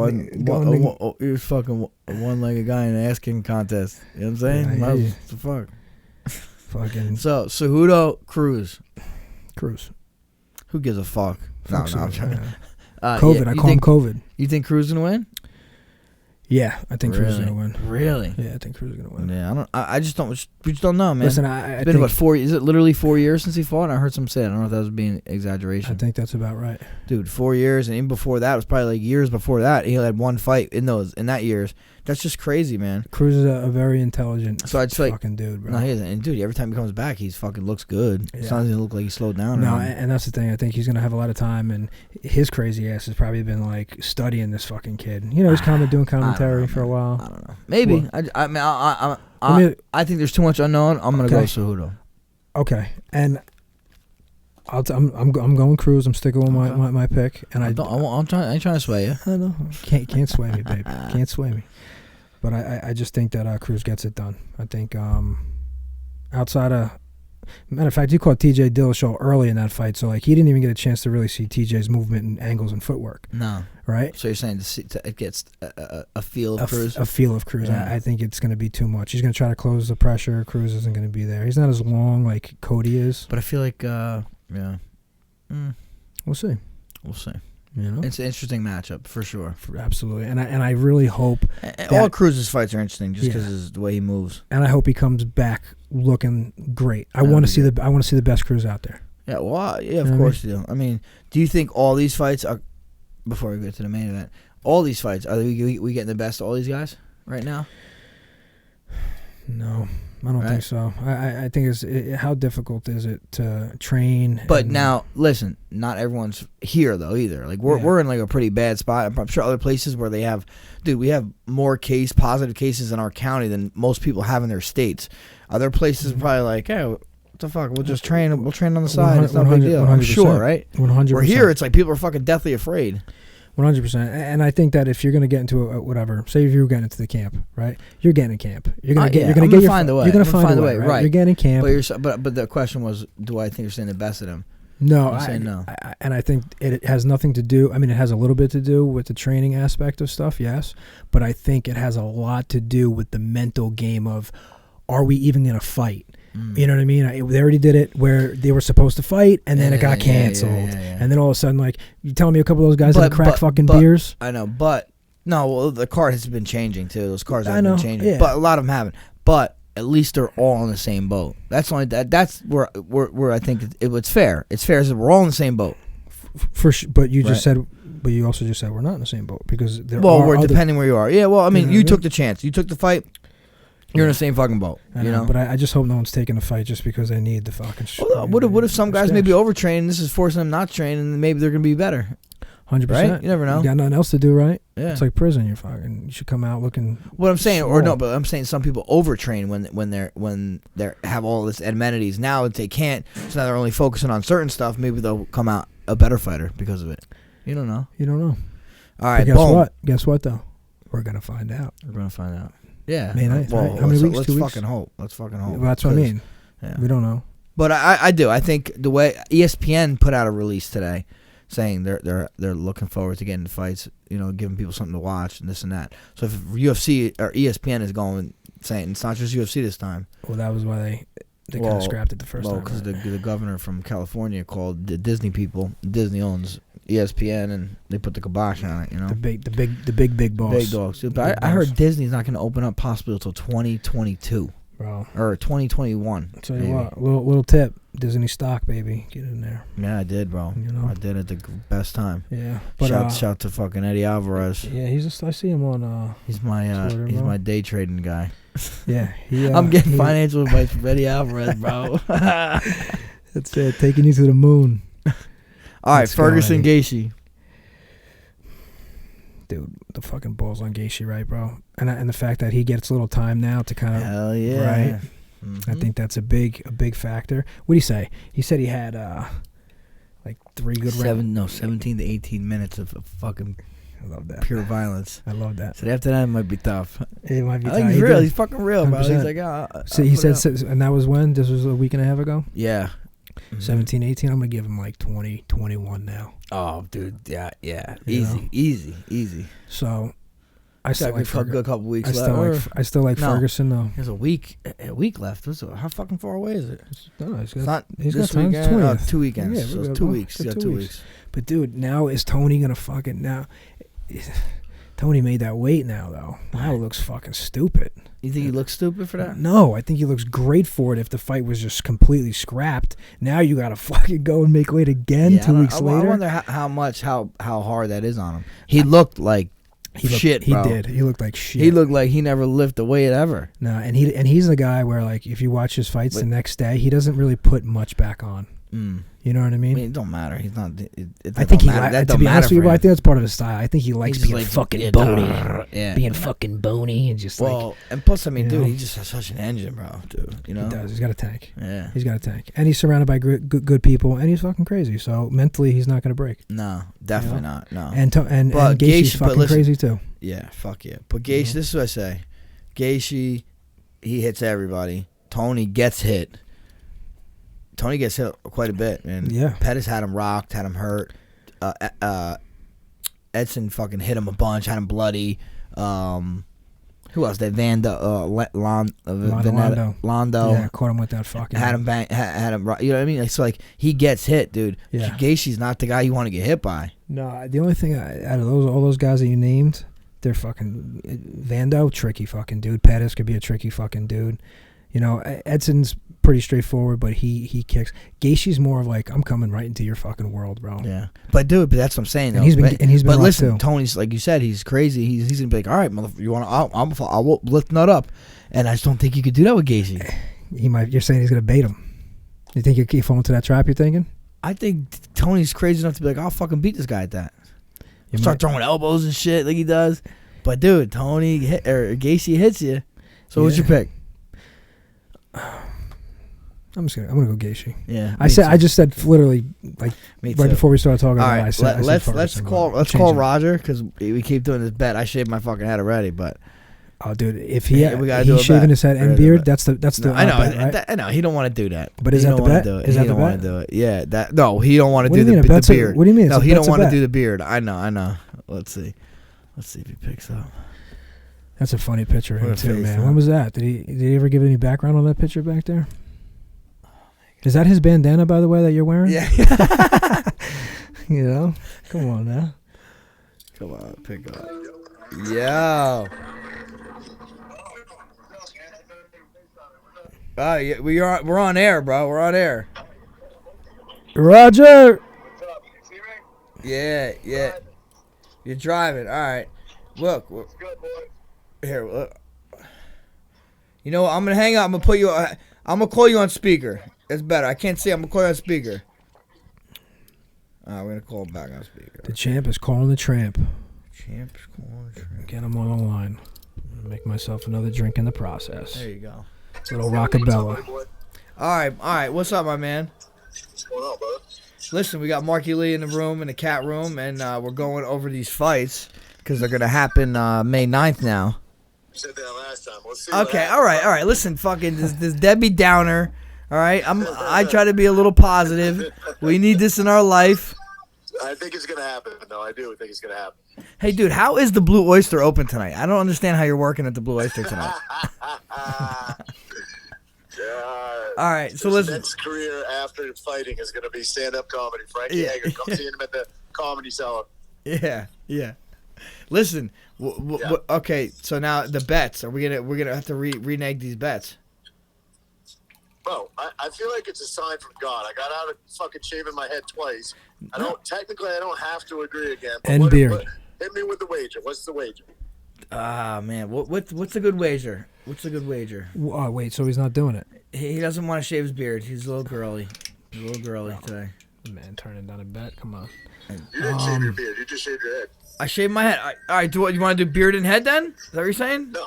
you're fucking one-legged guy in an ass kicking contest. You know what I'm saying? Yeah, What the fuck? Fucking. So Cejudo, Cruz. Who gives a fuck? No, I'm trying. COVID. I call him COVID. You think Cruz is gonna win? Yeah, I think Cruz is gonna win. Really? Yeah, I think Cruz is gonna win. Yeah, I just don't. We just don't know, man. Listen, it's been about 4 years. Is it literally 4 years since he fought? I heard some say. I don't know if that was being exaggeration. I think that's about right. Dude, 4 years, and even before that, it was probably like years before that. He had one fight in that years. That's just crazy, man. Cruz is a very intelligent fucking dude, bro. No, he isn't. And dude, every time he comes back, he's fucking looks good. Yeah. It doesn't look like he slowed down. No, and that's the thing. I think he's gonna have a lot of time, and his crazy ass has probably been like studying this fucking kid. You know, he's kind of doing commentary for a while. I don't know. Maybe. I think there's too much unknown. I'm gonna go Cejudo. Okay, and I'm going Cruz. I'm sticking with my pick, and I ain't trying to sway you. I know. Can't sway me, baby. Can't sway me. But I just think that Cruz gets it done. I think outside of matter of fact, you caught TJ Dillashaw early in that fight, so like he didn't even get a chance to really see TJ's movement and angles and footwork. No, right? So you're saying it gets a feel of Cruz? A feel of Cruz. Yeah. I think it's going to be too much. He's going to try to close the pressure. Cruz isn't going to be there. He's not as long like Cody is. But I feel like, we'll see. We'll see. You know, it's an interesting matchup for sure. Absolutely, and I really hope all Cruz's fights are interesting just because of the way he moves. And I hope he comes back looking great. I want to see the best Cruz out there. Yeah, well, yeah, of course you do. I mean, do you think all these fights are? Before we get to the main event, all these fights are we getting the best of all these guys right now? No, I don't think so. I think how difficult is it to train? But now, listen, not everyone's here though either. Like we're in like a pretty bad spot. I'm sure other places where they have, we have more positive cases in our county than most people have in their states. Other places probably like, hey, what the fuck? We'll just train. We'll train on the side. It's not a big deal. I'm sure, right? 100%. We're here. It's like people are fucking deathly afraid. 100%. And I think that if you're gonna get into whatever, say if you were getting into the camp, right? You're getting in camp. You're gonna find the way. You're gonna find a way, right? You're getting in camp. But the question was, do I think you're saying the best of them? No, I'm saying no. And I think it has nothing to do. I mean, it has a little bit to do with the training aspect of stuff, yes. But I think it has a lot to do with the mental game of, are we even gonna fight? You know what I mean? They already did it where they were supposed to fight, and then it got canceled. And then all of a sudden, like, you telling me a couple of those guys that crack fucking beers? I know, but no. Well, the card has been changing too. Those cards have been changing, but a lot of them haven't. But at least they're all in the same boat. That's where I think it's fair. It's fair that we're all in the same boat. For sure, but you just said. But you also just said we're not in the same boat because we're depending where you are. Yeah, well, I mean, you took the chance. You took the fight. You're in the same fucking boat, you know. But I just hope no one's taking a fight just because they need the fucking. Well, what if some guys maybe overtrain? This is forcing them not to train, and maybe they're gonna be better. 100%. Right? You never know. You got nothing else to do, right? Yeah. It's like prison. You should come out looking. What I'm saying, small. but I'm saying some people overtrain when they have all this amenities. Now that they can't, so now they're only focusing on certain stuff. Maybe they'll come out a better fighter because of it. You don't know. All right. But guess what though? We're gonna find out. Yeah. May 9th, well, right? How many weeks? Let's 2 weeks? fucking hope. Well, that's what I mean. Yeah. We don't know. But I do. I think the way ESPN put out a release today, saying they're looking forward to getting the fights. You know, giving people something to watch and this and that. So if UFC or ESPN is going saying it's not just UFC this time. Well, that was why they kind of scrapped it the first time. Well, because the governor from California called the Disney people. Disney owns ESPN, and they put the kibosh on it. You know, the big boss. Big dogs. But I heard Disney's not going to open up possibly until 2022, bro, or 2021. I'll tell you what, little tip: Disney stock, baby, get in there. Yeah, I did, bro. You know, I did at the best time. Yeah, but shout to fucking Eddie Alvarez. Yeah, I see him on. He's my Twitter, he's my day trading guy. Yeah, I'm getting financial advice from Eddie Alvarez, bro. That's it, taking you to the moon. All right, Ferguson Gaethje. Dude, the fucking balls on Gaethje, right, bro? And the fact that he gets a little time now to kind of hell yeah, right. I think that's a big factor. What did he say? He said he had like 3 good rounds. 17 to 18 minutes of fucking. I love that. Pure violence. I love that. So after that, it might be tough. It might be tough. He's real. He's fucking real, 100%. Bro. He's like, so he said, and that was when? This was a week and a half ago? Yeah. 17, 18. I'm going to give him like 20, 21 now. Oh, dude. Yeah. Easy. So, I still like a good couple weeks left. I still like Ferguson, though. There's a week left. How fucking far away is it? He's got this weekend. 2 weekends. Yeah, so it's 2 weeks. He's got 2 weeks. But, dude, now is Tony going to fucking... Now, Tony made that weight now, though. Now it looks fucking stupid. You think he looks stupid for that? No, I think he looks great for it if the fight was just completely scrapped. Now you got to fucking go and make weight again 2 weeks later. I wonder how hard that is on him. He looked like shit, bro. He did. He looked like shit. He looked like he never lifted a weight ever. No, and he's the guy where, like, if you watch his fights the next day, he doesn't really put much back on. You know what I mean? It don't matter. He's not. I think to be honest with you, I think that's part of his style. I think he likes being like, fucking bony, being fucking bony, and just and plus, I mean, dude, he just has such an engine, bro. Dude, you know, he does. He's got a tank. Yeah, he's got a tank, and he's surrounded by good people, and he's fucking crazy. So mentally, he's not gonna break. No, definitely not. No, and Gaethje's fucking crazy too. Yeah, fuck yeah. But Gaethje, this is what I say. Gaethje, he hits everybody. Tony gets hit. Tony gets hit quite a bit, man. Yeah. Pettis had him rocked, had him hurt. Edson fucking hit him a bunch, had him bloody. Who else? That Londo. Yeah, caught him with that fucking. Had him, you know what I mean? It's like, he gets hit, dude. Yeah. Gaethje's not the guy you want to get hit by. No, the only thing out of all those guys that you named, they're fucking Vando, tricky fucking dude. Pettis could be a tricky fucking dude. You know, Edson's pretty straightforward, but he kicks. Gaethje's more of like, I'm coming right into your fucking world, bro. Yeah, but dude, that's what I'm saying. And he's been But rough listen, too. Tony's, like you said, he's crazy. He's gonna be like, all right, motherfucker, you want to? I will lift nut up, and I just don't think you could do that with Gaethje. He might. You're saying he's gonna bait him. You think you keep falling into that trap? You're thinking? I think Tony's crazy enough to be like, I'll fucking beat this guy at that. Start throwing elbows and shit like he does. But dude, Gaethje hits you. So what's your pick? I'm gonna go Gaethje. Yeah, I just said literally like me right too. before we started talking All about right, it. I said let's Ferguson, call Roger, because we keep doing this bet. I shaved my fucking head already, but oh, dude, if we gotta do a he's shaving bet. his head and beard, that's the no, I know, bet, right? I know he don't want to do that. But is he that the don't wanna bet? do it. Is that he the don't want bet? to do it. Yeah, he don't want to What do do you mean, the a bet's beard. what do you mean? No, he bet's don't a want to bet. do the beard. I know. Let's see if he picks up. That's a funny picture of him What a too, face, man. huh? When was that? Did he ever give any background on that picture back there? Is that his bandana, by the way, that you're wearing? Yeah. You know? Come on now. Come on, pick up. Yo. Yeah, we're on air, bro. We're on air. Roger! Yeah. You're driving. All right. Look. Here, look. You know what? I'm gonna hang up. I'm gonna call you on speaker. It's better. I can't see. I'm gonna call you on speaker. We're gonna call him back on speaker. The champ is calling the tramp. Champ's calling the tramp. Get him on the line. I'm gonna make myself another drink in the process. There you go. Little Rocco Bella. All right. What's up, my man? What's going on, brother? Listen, we got Marky Lee in the room, in the cat room, and we're going over these fights because they're gonna happen May 9th now. You said that last time. Let's see. Okay, all right. Listen, fucking this Debbie Downer. All right, I try to be a little positive. We need this in our life. I think it's gonna happen. No, I do think it's gonna happen. Hey, dude, how is the Blue Oyster open tonight? I don't understand how you're working at the Blue Oyster tonight. All right, so his listen. next career after fighting is gonna be stand-up comedy. Frankie Hager, come see him at the Comedy Cellar. Yeah. Listen, okay, so now the bets. We're gonna have to renege these bets. Bro, I feel like it's a sign from God. I got out of fucking shaving my head twice. I don't have to agree again. But And beard. Hit me with the wager. What's the wager? Ah, man, what's a good wager? What's a good wager? Oh, wait, so he's not doing it? He doesn't want to shave his beard. He's a little girly. Today. Man, turning down a bet. Come on. You didn't shave your beard. You just shaved your head. I shaved my head. All right, you want to do beard and head then? Is that what you're saying? No.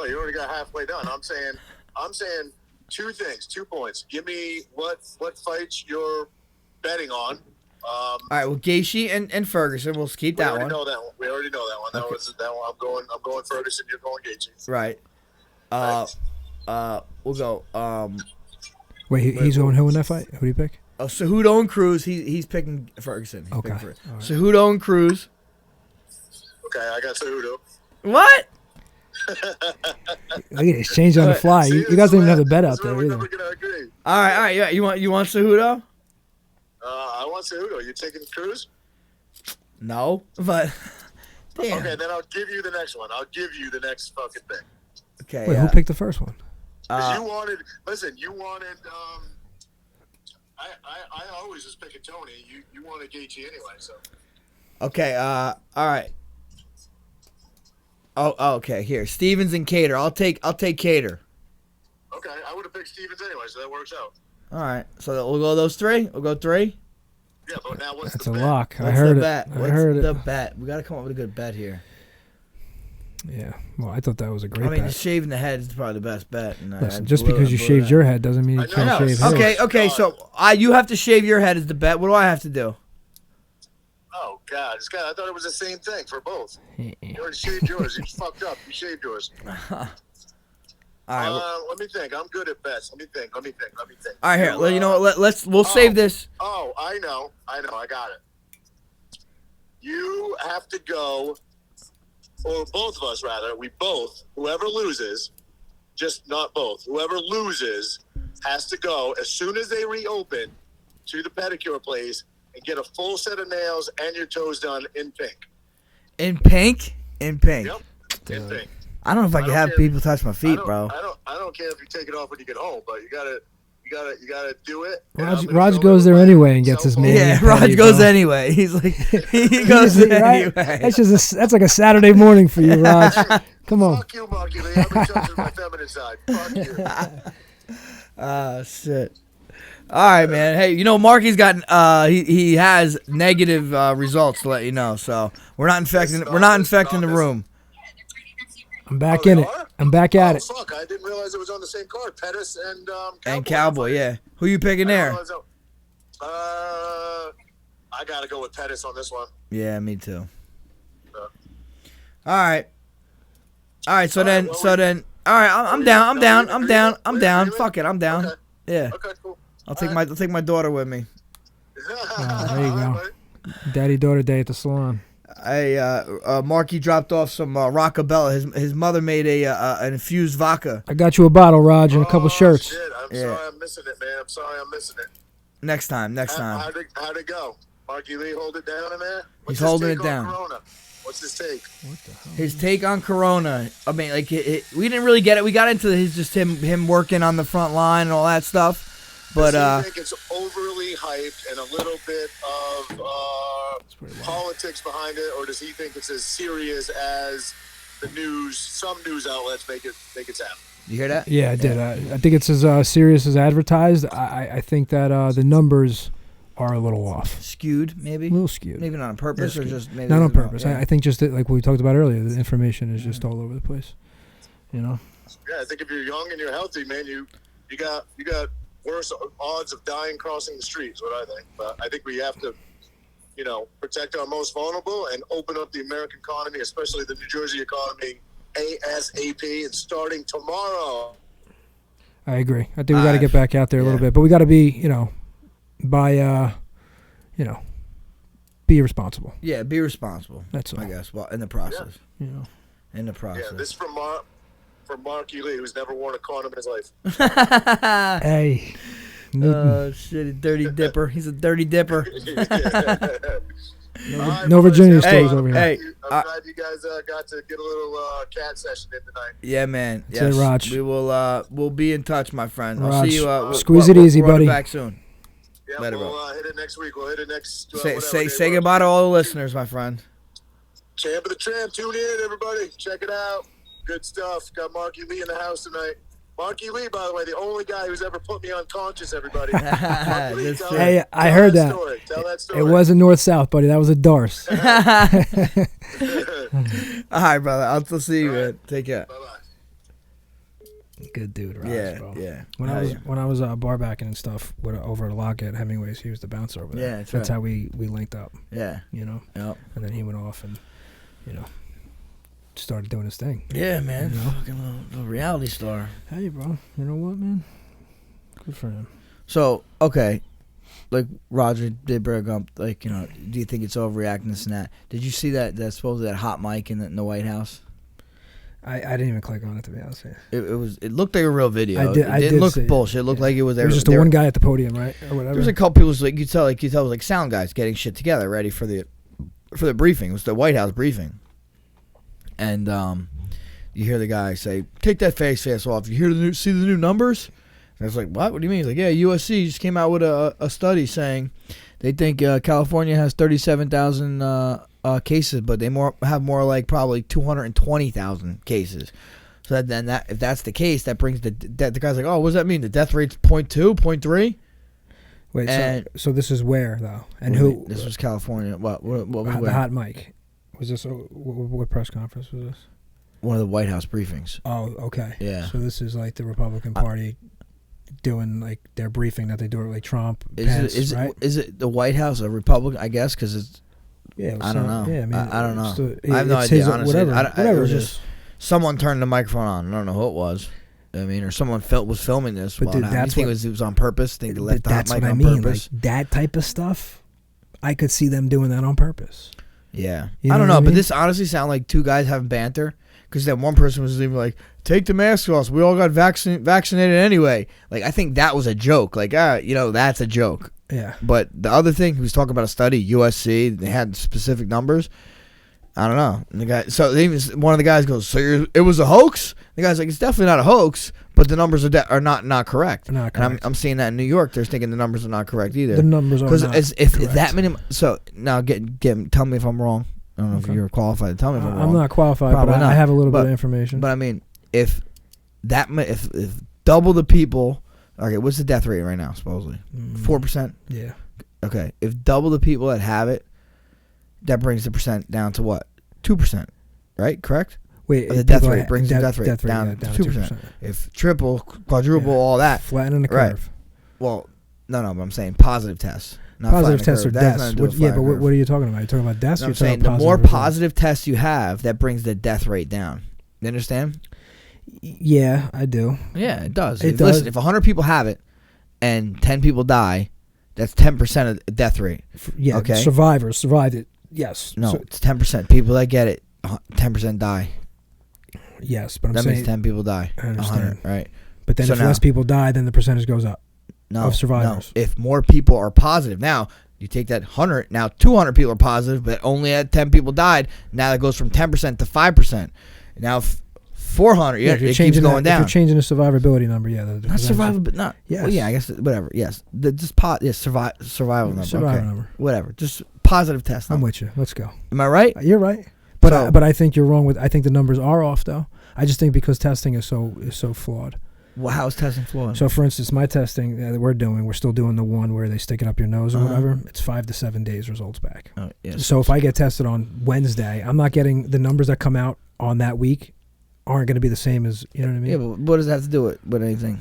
You already got halfway done. I'm saying two things, 2 points. Give me what fights you're betting on. All right, well, Gaethje and Ferguson. We'll keep that one. We already know that one. That was that one. I'm going Ferguson. You're going Gaethje. Right. We'll go. Wait, he's going who in that fight? Who do you pick? Oh, Cejudo and Cruz. He's picking Ferguson. Okay. Picking Ferguson. Right. Cejudo and Cruz. Okay, I got Cejudo. What? Look at it, it's changed on the fly. You guys don't even have a bet out there We're either. never gonna agree. All right. Yeah, you want Cejudo? I want Cejudo. You taking Cruz? No, but damn. Okay, then I'll give you the next one. I'll give you the next fucking thing. Okay. Wait, who picked the first one? You wanted. I always was picking Tony. You wanted Gaethje anyway, so. Okay. All right. Oh, okay. Here, Stevens and Cater. I'll take Cater. Okay, I would have picked Stevens anyway, so that works out. All right. So we'll go those three. We'll go three. Yeah, but now what's That's the a bet? lock. I What's heard the it. bet? I What's heard the it. bet? We got to come up with a good bet here. Yeah. Well, I thought that was a great I mean, bet. shaving the head is probably the best bet. And Listen, just because you shaved your head doesn't mean you I know. can't shave his. Okay. So you have to shave your head as the bet. What do I have to do? Oh God, I thought it was the same thing for both. You already shaved yours. You fucked up. You shaved yours. All right. Let me think. I'm good at bets. Let me think. All right. Here. You know what? We'll save this. Oh, I know. I got it. You have to go or both of us rather, whoever loses, just not both, whoever loses has to go as soon as they reopen to the pedicure place and get a full set of nails and your toes done in pink. In pink? In pink. Yep. In pink. I don't know if I can have people touch my feet, bro. I don't care if you take it off when you get home, but you gotta do it. Raj goes there anyway and gets his man. Yeah, Raj goes anyway. He's like, he goes there anyway. That's like a Saturday morning for you, Raj. Come on. Fuck you, Marky Lee. I've been touching my feminine side. Fuck you. Shit. All right, man. Hey, you know, Marky's got he has negative results to let you know. So we're not infecting the room. I'm back in it. I'm back at it. Fuck! I didn't realize it was on the same card. Pettis and Cowboy. And Cowboy, yeah. Who you picking there? I gotta go with Pettis on this one. Yeah, me too. All right. So then. All right, I'm down. Fuck it, I'm down. Okay. Yeah. Okay, cool. I'll take my daughter with me. There you go. Daddy-daughter day at the salon. Marky dropped off some Rocco Bella. His mother made an infused vodka. I got you a bottle, Raj, and a couple shirts. Shit. I'm sorry I'm missing it, man. I'm sorry I'm missing it. Next time. How'd it go? Marky Lee hold it down in there? He's holding it down. Corona? What's his take? What the hell? His take on Corona. I mean, like we didn't really get it. We got into him working on the front line and all that stuff. But does he think it's overly hyped and a little bit of politics behind it, or does he think it's as serious as some news outlets make it sound? You hear that? Yeah, I did. I think it's as serious as advertised. I think that the numbers are a little off. Skewed, maybe? A little skewed. Maybe not on purpose, or just maybe not on purpose. Yeah. I think just that, like we talked about earlier, the information is just all over the place. You know? Yeah, I think if you're young and you're healthy, man, you got worse odds of dying crossing the street, is what I think. But I think we have to, protect our most vulnerable and open up the American economy, especially the New Jersey economy, ASAP, and starting tomorrow. I agree. I think we got to get back out there a little bit, but we got to be, be responsible. Yeah, be responsible. That's all. I guess. Well, in the process. Yeah. In the process. Yeah, this from Marky Lee, who's never worn a condom in his life. Hey. Oh, shit, dirty dipper. He's a dirty dipper. No Virginia stories over here. Hey, I'm glad you guys got to get a little cat session in tonight. Yeah, man. That's it, Raj. We will. We'll be in touch, my friend. Raj, I'll see you. squeeze it easy, buddy. Back soon. Yeah, Later, we'll hit it next week. We'll hit it next. Say goodbye to all the listeners, my friend. Champ of the Tramp, tune in, everybody. Check it out. Good stuff. Got Marky Lee in the house tonight. Marky Lee, by the way, the only guy who's ever put me unconscious, everybody. Lee, hey, I heard that. Tell that story. It wasn't north-south, buddy. That was a Darce. All right, brother. I'll see you, man. Take care. Bye-bye. Good dude, Raj, Yeah, bro. yeah. When I was bar backing and stuff over at Lock at Hemingway's, he was the bouncer over there. Yeah, that's how we linked up. Yeah. Yep. And then he went off and, started doing his thing. Yeah, man. Fucking little reality star. Hey, bro. You know what, man? Good for him. So, okay. Like, Roger did bring up, like, do you think it's overreacting, this and that? Did you see that supposedly that hot mic in the White House? I didn't even click on it, to be honest with you. It looked like a real video. I did it look see bullshit. It looked like it was there. It was just the one guy at the podium, right? Or whatever. There was a couple people, like, you tell it was like sound guys getting shit together, ready for the briefing. It was the White House briefing. And you hear the guy say, "Take that face off. You see the new numbers?" And I was like, "What? What do you mean?" He's like, "Yeah, USC just came out with a study saying they think California has 37,000 cases, but they have more like probably 220,000 cases. So if that's the case, that brings the guy's like, oh, what does that mean? The death rate's 0.2, 0.3? Wait, so this is where though? And who? This was California. What the hot mic? Was this what press conference was this? One of the White House briefings. Oh, okay. Yeah. So this is like the Republican Party doing like their briefing that they do like Trump, Pence, right? Is it the White House a Republican? I guess because it's. Yeah, I don't know. Yeah, I mean, I don't know. I have no idea. Honestly, whatever. It was just someone turned the microphone on. I don't know who it was. I mean, or someone was filming this. But dude, that's it was on purpose. Think they left the hot mic on purpose. Like, that type of stuff, I could see them doing that on purpose. Yeah. You know I don't what know, I but mean? this honestly sounded like two guys having banter. Because then one person was even like, take the mask off. We all got vaccinated anyway. Like, I think that was a joke. Like, that's a joke. Yeah. But the other thing, he was talking about a study, USC, they had specific numbers. I don't know. And the guy, one of the guys goes, so it was a hoax? The guy's like, it's definitely not a hoax, but the numbers are not correct. Not And correct. I'm seeing that in New York. They're thinking the numbers are not correct either. The numbers are not Because if correct. that many, so now tell me if I'm wrong. I don't know if you're qualified to tell me if I'm wrong. I'm not qualified, Probably but not. I have a little bit of information. But I mean, if double the people, okay, what's the death rate right now? Supposedly 4%. Yeah. Okay, if double the people that have it, that brings the percent down to what? 2%, right? Correct. Wait, Or the death rate brings the death rate down yeah, to 2%. If triple, quadruple, Yeah. all that, Flattening the Right. curve. well, no, but I'm saying positive tests. Not Positive flattening tests the are curve. That has deaths. nothing to do with But flattening the curve. what are you talking about? You're talking about deaths? No, You're I'm saying talking the more results? positive tests you have, that brings the death rate down. You understand? Yeah, I do. Yeah, it does. It Listen, does. if 100 people have it and 10 people die, that's 10% of the death rate. Yeah, Okay. survivors survived it. Yes. No, So- it's 10%. People that get it, 10% die. yes, but I'm That saying. means 10 people die. I understand. 100, right? But then So if now- less people die, then the percentage goes up. No, Of survivors. No. If more people are positive, now you take that 100. Now 200 people are positive, but only had 10 people died. Now that goes from 10% to 5%. Now 400. Yeah, if you're it keeps changing going If down. you're changing the survivability number, yeah. The Not percentage- survival, but not. Yes. Well, yeah, I guess whatever. Yes, survival number. Survival okay. number. Whatever. Just positive test. I'm number. with you. Let's go. Am I right? You're right. But So- but I think you're wrong with. I think the numbers are off though. I just think because testing is so flawed. Well, how's testing flawed? So for instance, my testing that we're still doing the one where they stick it up your nose or Uh-huh. whatever. It's 5 to 7 days results back. Oh, yes. So if I get tested on Wednesday, I'm not getting the numbers that come out on that week aren't going to be the same as you know what I mean. Yeah, but what does that have to do with anything?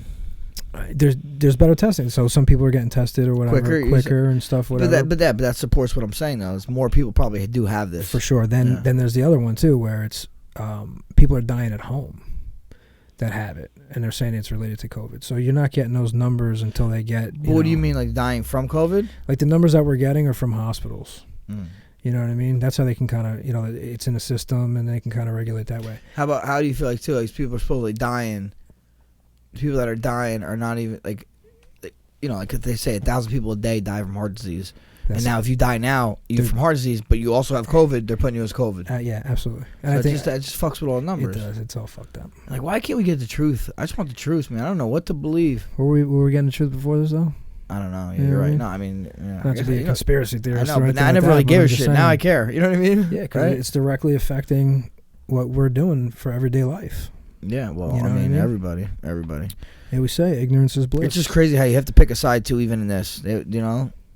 There's better testing. So some people are getting tested or whatever Quicker, you quicker and stuff. Whatever. But that supports what I'm saying though. Is more people probably do have this For sure. Then Yeah. there's the other one too, where it's people are dying at home that have it, and they're saying it's related to COVID. So you're not getting those numbers until they get. But what do you mean, like dying from COVID? Like the numbers that we're getting are from hospitals. Mm. You know what I mean? That's how they can kind of, it's in the system, and they can kind of regulate that way. How do you feel like too? Like people are supposedly dying. People that are dying are not even like if they say 1,000 people a day die from heart disease. And now, if you die now, you're from heart disease, but you also have COVID. They're putting you as COVID. Yeah, absolutely. And So I think that just fucks with all the numbers. it does. It's all fucked up. Like, why can't we get the truth? I just want the truth, man. I don't know what to believe. Were we getting the truth before this though? I don't know. Yeah, You know you're what I right. mean? No, I mean, yeah, Not to be a conspiracy I theorist. know, or but anything I like never that, really but gave I'm a just shit. saying. Now I care. You know what I mean? Yeah, because Right? it's directly affecting what we're doing for everyday life. Yeah. Well, You know I what I mean, mean? everybody. Yeah, we say ignorance is bliss. It's just crazy how you have to pick a side too, even in this.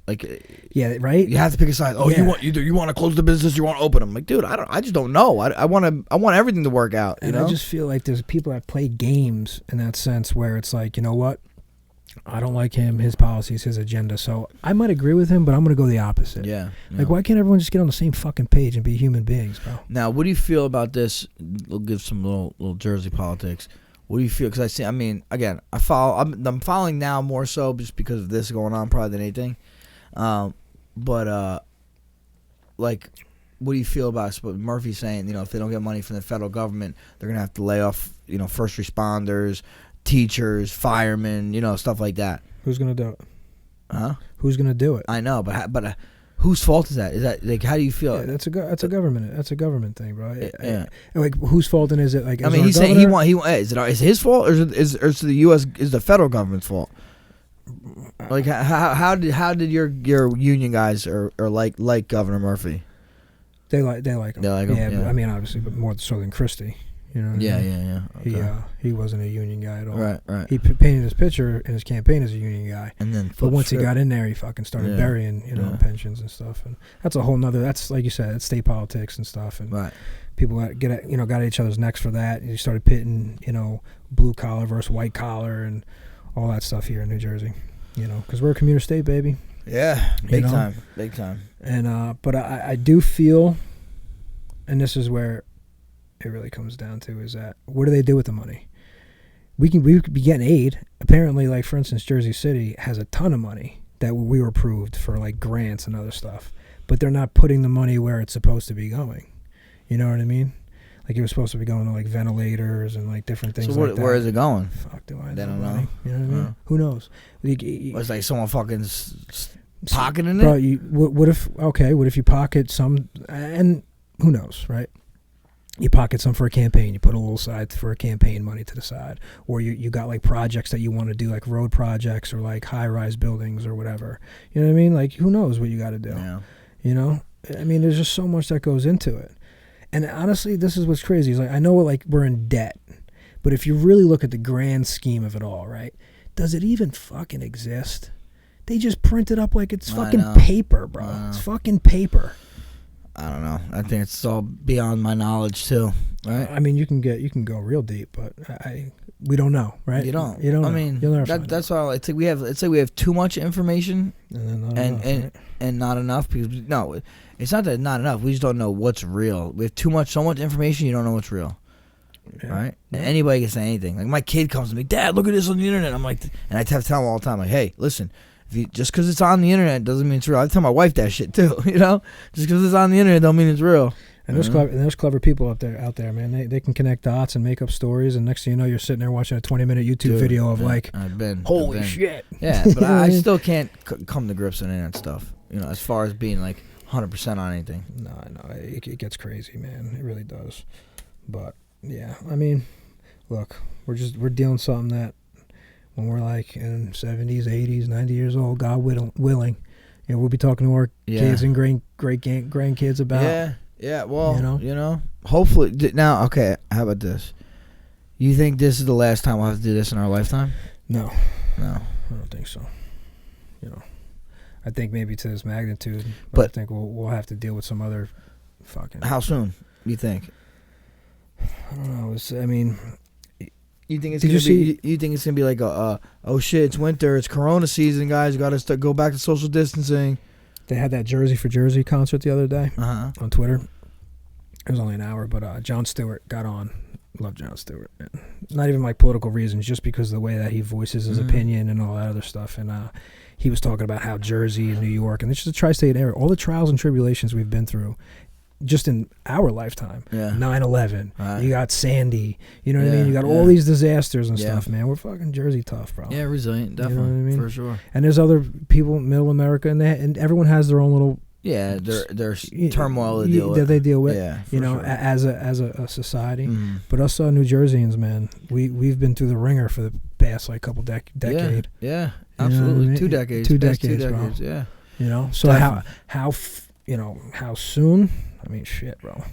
Like, yeah, right. you have to pick a side. Oh, Yeah. you want to close the business, you want to open them. Like, dude, I just don't know. I want everything to work out. You And know? I just feel like there's people that play games in that sense where it's like, you know what? I don't like him, his policies, his agenda. So I might agree with him, but I'm going to go the opposite. Yeah. Like, why can't everyone just get on the same fucking page and be human beings, bro? Now, what do you feel about this? We'll give some little Jersey politics. What do you feel? Because again, I'm following now more so just because of this going on probably than anything. Like, what do you feel about what Murphy's saying? If they don't get money from the federal government, they're gonna have to lay off, first responders, teachers, firemen, stuff like that. Who's going to do it? Huh? Who's going to do it? I know, but whose fault is that? Is that like how do you feel? Yeah, that's a government thing, bro. Yeah. Like, whose fault is it? Like, I mean, he's saying is it his fault or is the U.S. is the federal government's fault? Like how did your union guys or like Governor Murphy? They like him. They like him, Yeah, yeah. I mean, obviously, but more so than Christie. You know what I mean? Okay. He wasn't a union guy at all. Right. He painted his picture in his campaign as a union guy. And then But once he got in there, he fucking started burying, pensions and stuff. And that's a whole nother. That's like you said, that's state politics and stuff. And right. people got at each other's necks for that. And you started pitting, blue collar versus white collar and all that stuff here in New Jersey. Because we're a commuter state, baby. Yeah, big know? time. And but I do feel, and this is where it really comes down to, is that what do they do with the money? We could be getting aid. Apparently, like for instance, Jersey City has a ton of money that we were approved for, like grants and other stuff. but they're not putting the money where it's supposed to be going. You know what I mean? Like it was supposed to be going to like ventilators and like different things. So like that. where is it going? Fuck, do I know? They don't know. You know what I mean? Who knows? It's like someone fucking pocketing bro, it. What if you pocket some, and who knows, right? You pocket some for a campaign. You put a little side for a campaign money to the side, or you got like projects that you want to do, like road projects or like high-rise buildings or whatever. You know what I mean? Like who knows what you got to do? Yeah. You know, I mean, there's just so much that goes into it. And honestly, this is what's crazy. Is like I know like we're in debt, but if you really look at the grand scheme of it all, right? Does it even fucking exist? They just print it up like it's fucking paper, bro. It's fucking paper. I don't know. I think it's all beyond my knowledge too, right? I mean, you can go real deep, but we don't know, right? You don't. I mean, you'll never find that's all. It's like we have too much information and not enough because no, it's not that not enough. We just don't know what's real. We have so much information. You don't know what's real. Yeah. Right? Yeah. And anybody can say anything. Like my kid comes to me, Dad, look at this on the internet. I'm like, and I have to tell him all the time, like, hey, listen, just because it's on the internet doesn't mean it's real. I tell my wife that shit too. You know, just because it's on the internet don't mean it's real. And there's clever people out there, man. They can connect dots and make up stories, and next thing you know, you're sitting there watching a 20-minute YouTube video of holy shit. Yeah, but I still can't come to grips on any of that stuff. You know, as far as being like 100% on anything. No, I know it gets crazy, man. It really does. But yeah, I mean, look, we're dealing something that when we're like in 70s, 80s, 90 years old, God willing, you know, we'll be talking to our kids and great grandkids about. Yeah, well, you know, hopefully. Now, okay, how about this? You think this is the last time we'll have to do this in our lifetime? No, I don't think so. You know, I think maybe to this magnitude, but I think we'll have to deal with some other fucking. How soon? You think? I don't know. I mean, you think it's gonna be? You think it's gonna be like oh shit, it's winter, it's Corona season, guys. You got to go back to social distancing. They had that Jersey for Jersey concert the other day on Twitter. It was only an hour, but Jon Stewart got on. Love Jon Stewart. Not even like political reasons, just because of the way that he voices his opinion and all that other stuff. And he was talking about how Jersey and New York, and it's just a tri-state area, all the trials and tribulations we've been through just in our lifetime. 9/11. You got Sandy. You know what I mean? You got all these disasters and stuff, man. We're fucking Jersey tough, bro. Yeah, resilient, definitely. You know what I mean? For sure. And there's other people in Middle America, and everyone has their own little there's turmoil to deal with. That they deal with. Yeah, you know, sure. as a society. But us New Jerseyans, man, we've been through the ringer for the past like couple decade. Yeah, absolutely. You know 2 decades. 2 decades, bro. Yeah. You know, so how soon? I mean, shit, bro.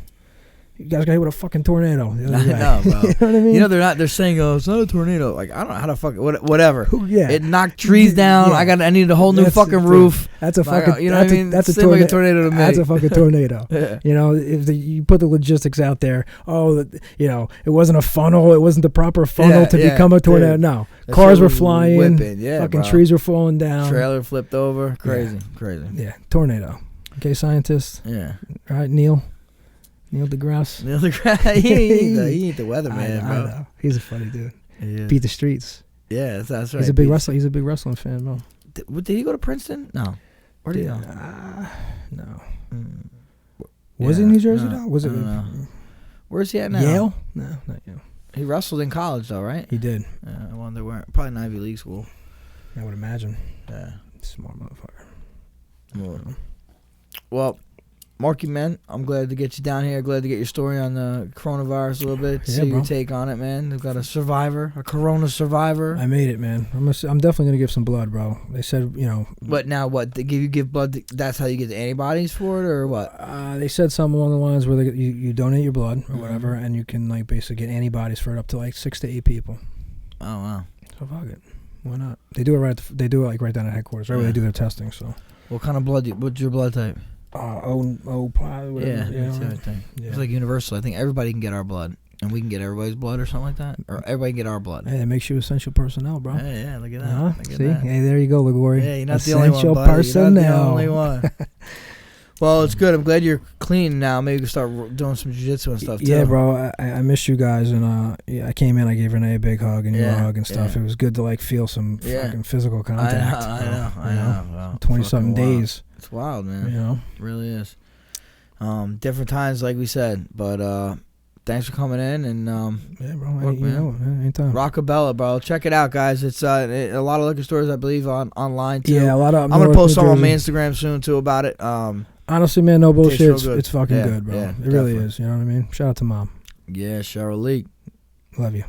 You guys got hit with a fucking tornado. I know, bro. You know what I mean? You know they're saying, oh, it's not a tornado. Like I don't know how to fuck whatever. Yeah. It knocked trees down. Yeah. I needed a whole new fucking roof. That's a fucking. You know what I mean? That's a tornado. Like a tornado to me. That's a fucking tornado. Yeah. You know, if you put the logistics out there, you know, it wasn't a funnel. It wasn't the proper funnel to become a tornado. No, cars were flying. Whipping. Yeah, fucking bro. trees were falling down. Trailer flipped over. Crazy. Yeah, tornado. Okay, scientists. Yeah. All right, Neil deGrasse. Neil deGrasse. he ain't the weatherman, bro. I know. He's a funny dude. Yeah. Beat the streets. Yeah, that's right. He's a big wrestler. He's a big wrestling fan, bro. Did he go to Princeton? No. Where did he go? No. Was it New Jersey though? Was it? No. Where's he at now? Yale? No, not Yale. He wrestled in college though, right? He did. I wonder where. Probably an Ivy League school. I would imagine. Yeah. Smart motherfucker. Well, Marky, man, I'm glad to get you down here. Glad to get your story on the coronavirus a little bit. See your take on it, man. They've got a corona survivor. I made it, man. I'm definitely gonna give some blood, bro. They said, you know. But now what? They give blood. That's how you get the antibodies for it, or what? They said something along the lines where you donate your blood or whatever, and you can like basically get antibodies for it up to like 6 to 8 people. Oh wow. So fuck it. Why not? They do it right. They do it like right down at headquarters, right where they do their testing. So. What kind of blood? What's your blood type? O whatever. Yeah, it's like universal. I think everybody can get our blood, and we can get everybody's blood or something like that, or everybody can get our blood. Hey, that makes you essential personnel, bro. Yeah, look at that. See, hey, there you go, Liguori. Yeah, you're not essential the only one, buddy. personnel. You're not the only one. Well, it's good. I'm glad you're clean now. Maybe you can start doing some jiu-jitsu and stuff too. Yeah, bro. I missed you guys, and yeah, I came in. I gave Renee a big hug and you a hug and stuff. It was good to like feel some fucking physical contact. I know. Wow. 20-something days. It's wild, man. You know, it really is. Different times, like we said, but thanks for coming in and yeah, bro. Look, You know, anytime. Rocco Bella, bro. Check it out, guys. It's a lot of liquor stores, I believe, online too. Yeah, a lot of. I'm gonna post some on my Instagram soon too about it. Honestly, man, no bullshit. Good. It's fucking good, bro. Yeah, it really is. You know what I mean? Shout out to Mom. Yeah, Cheryl Lee. Love you.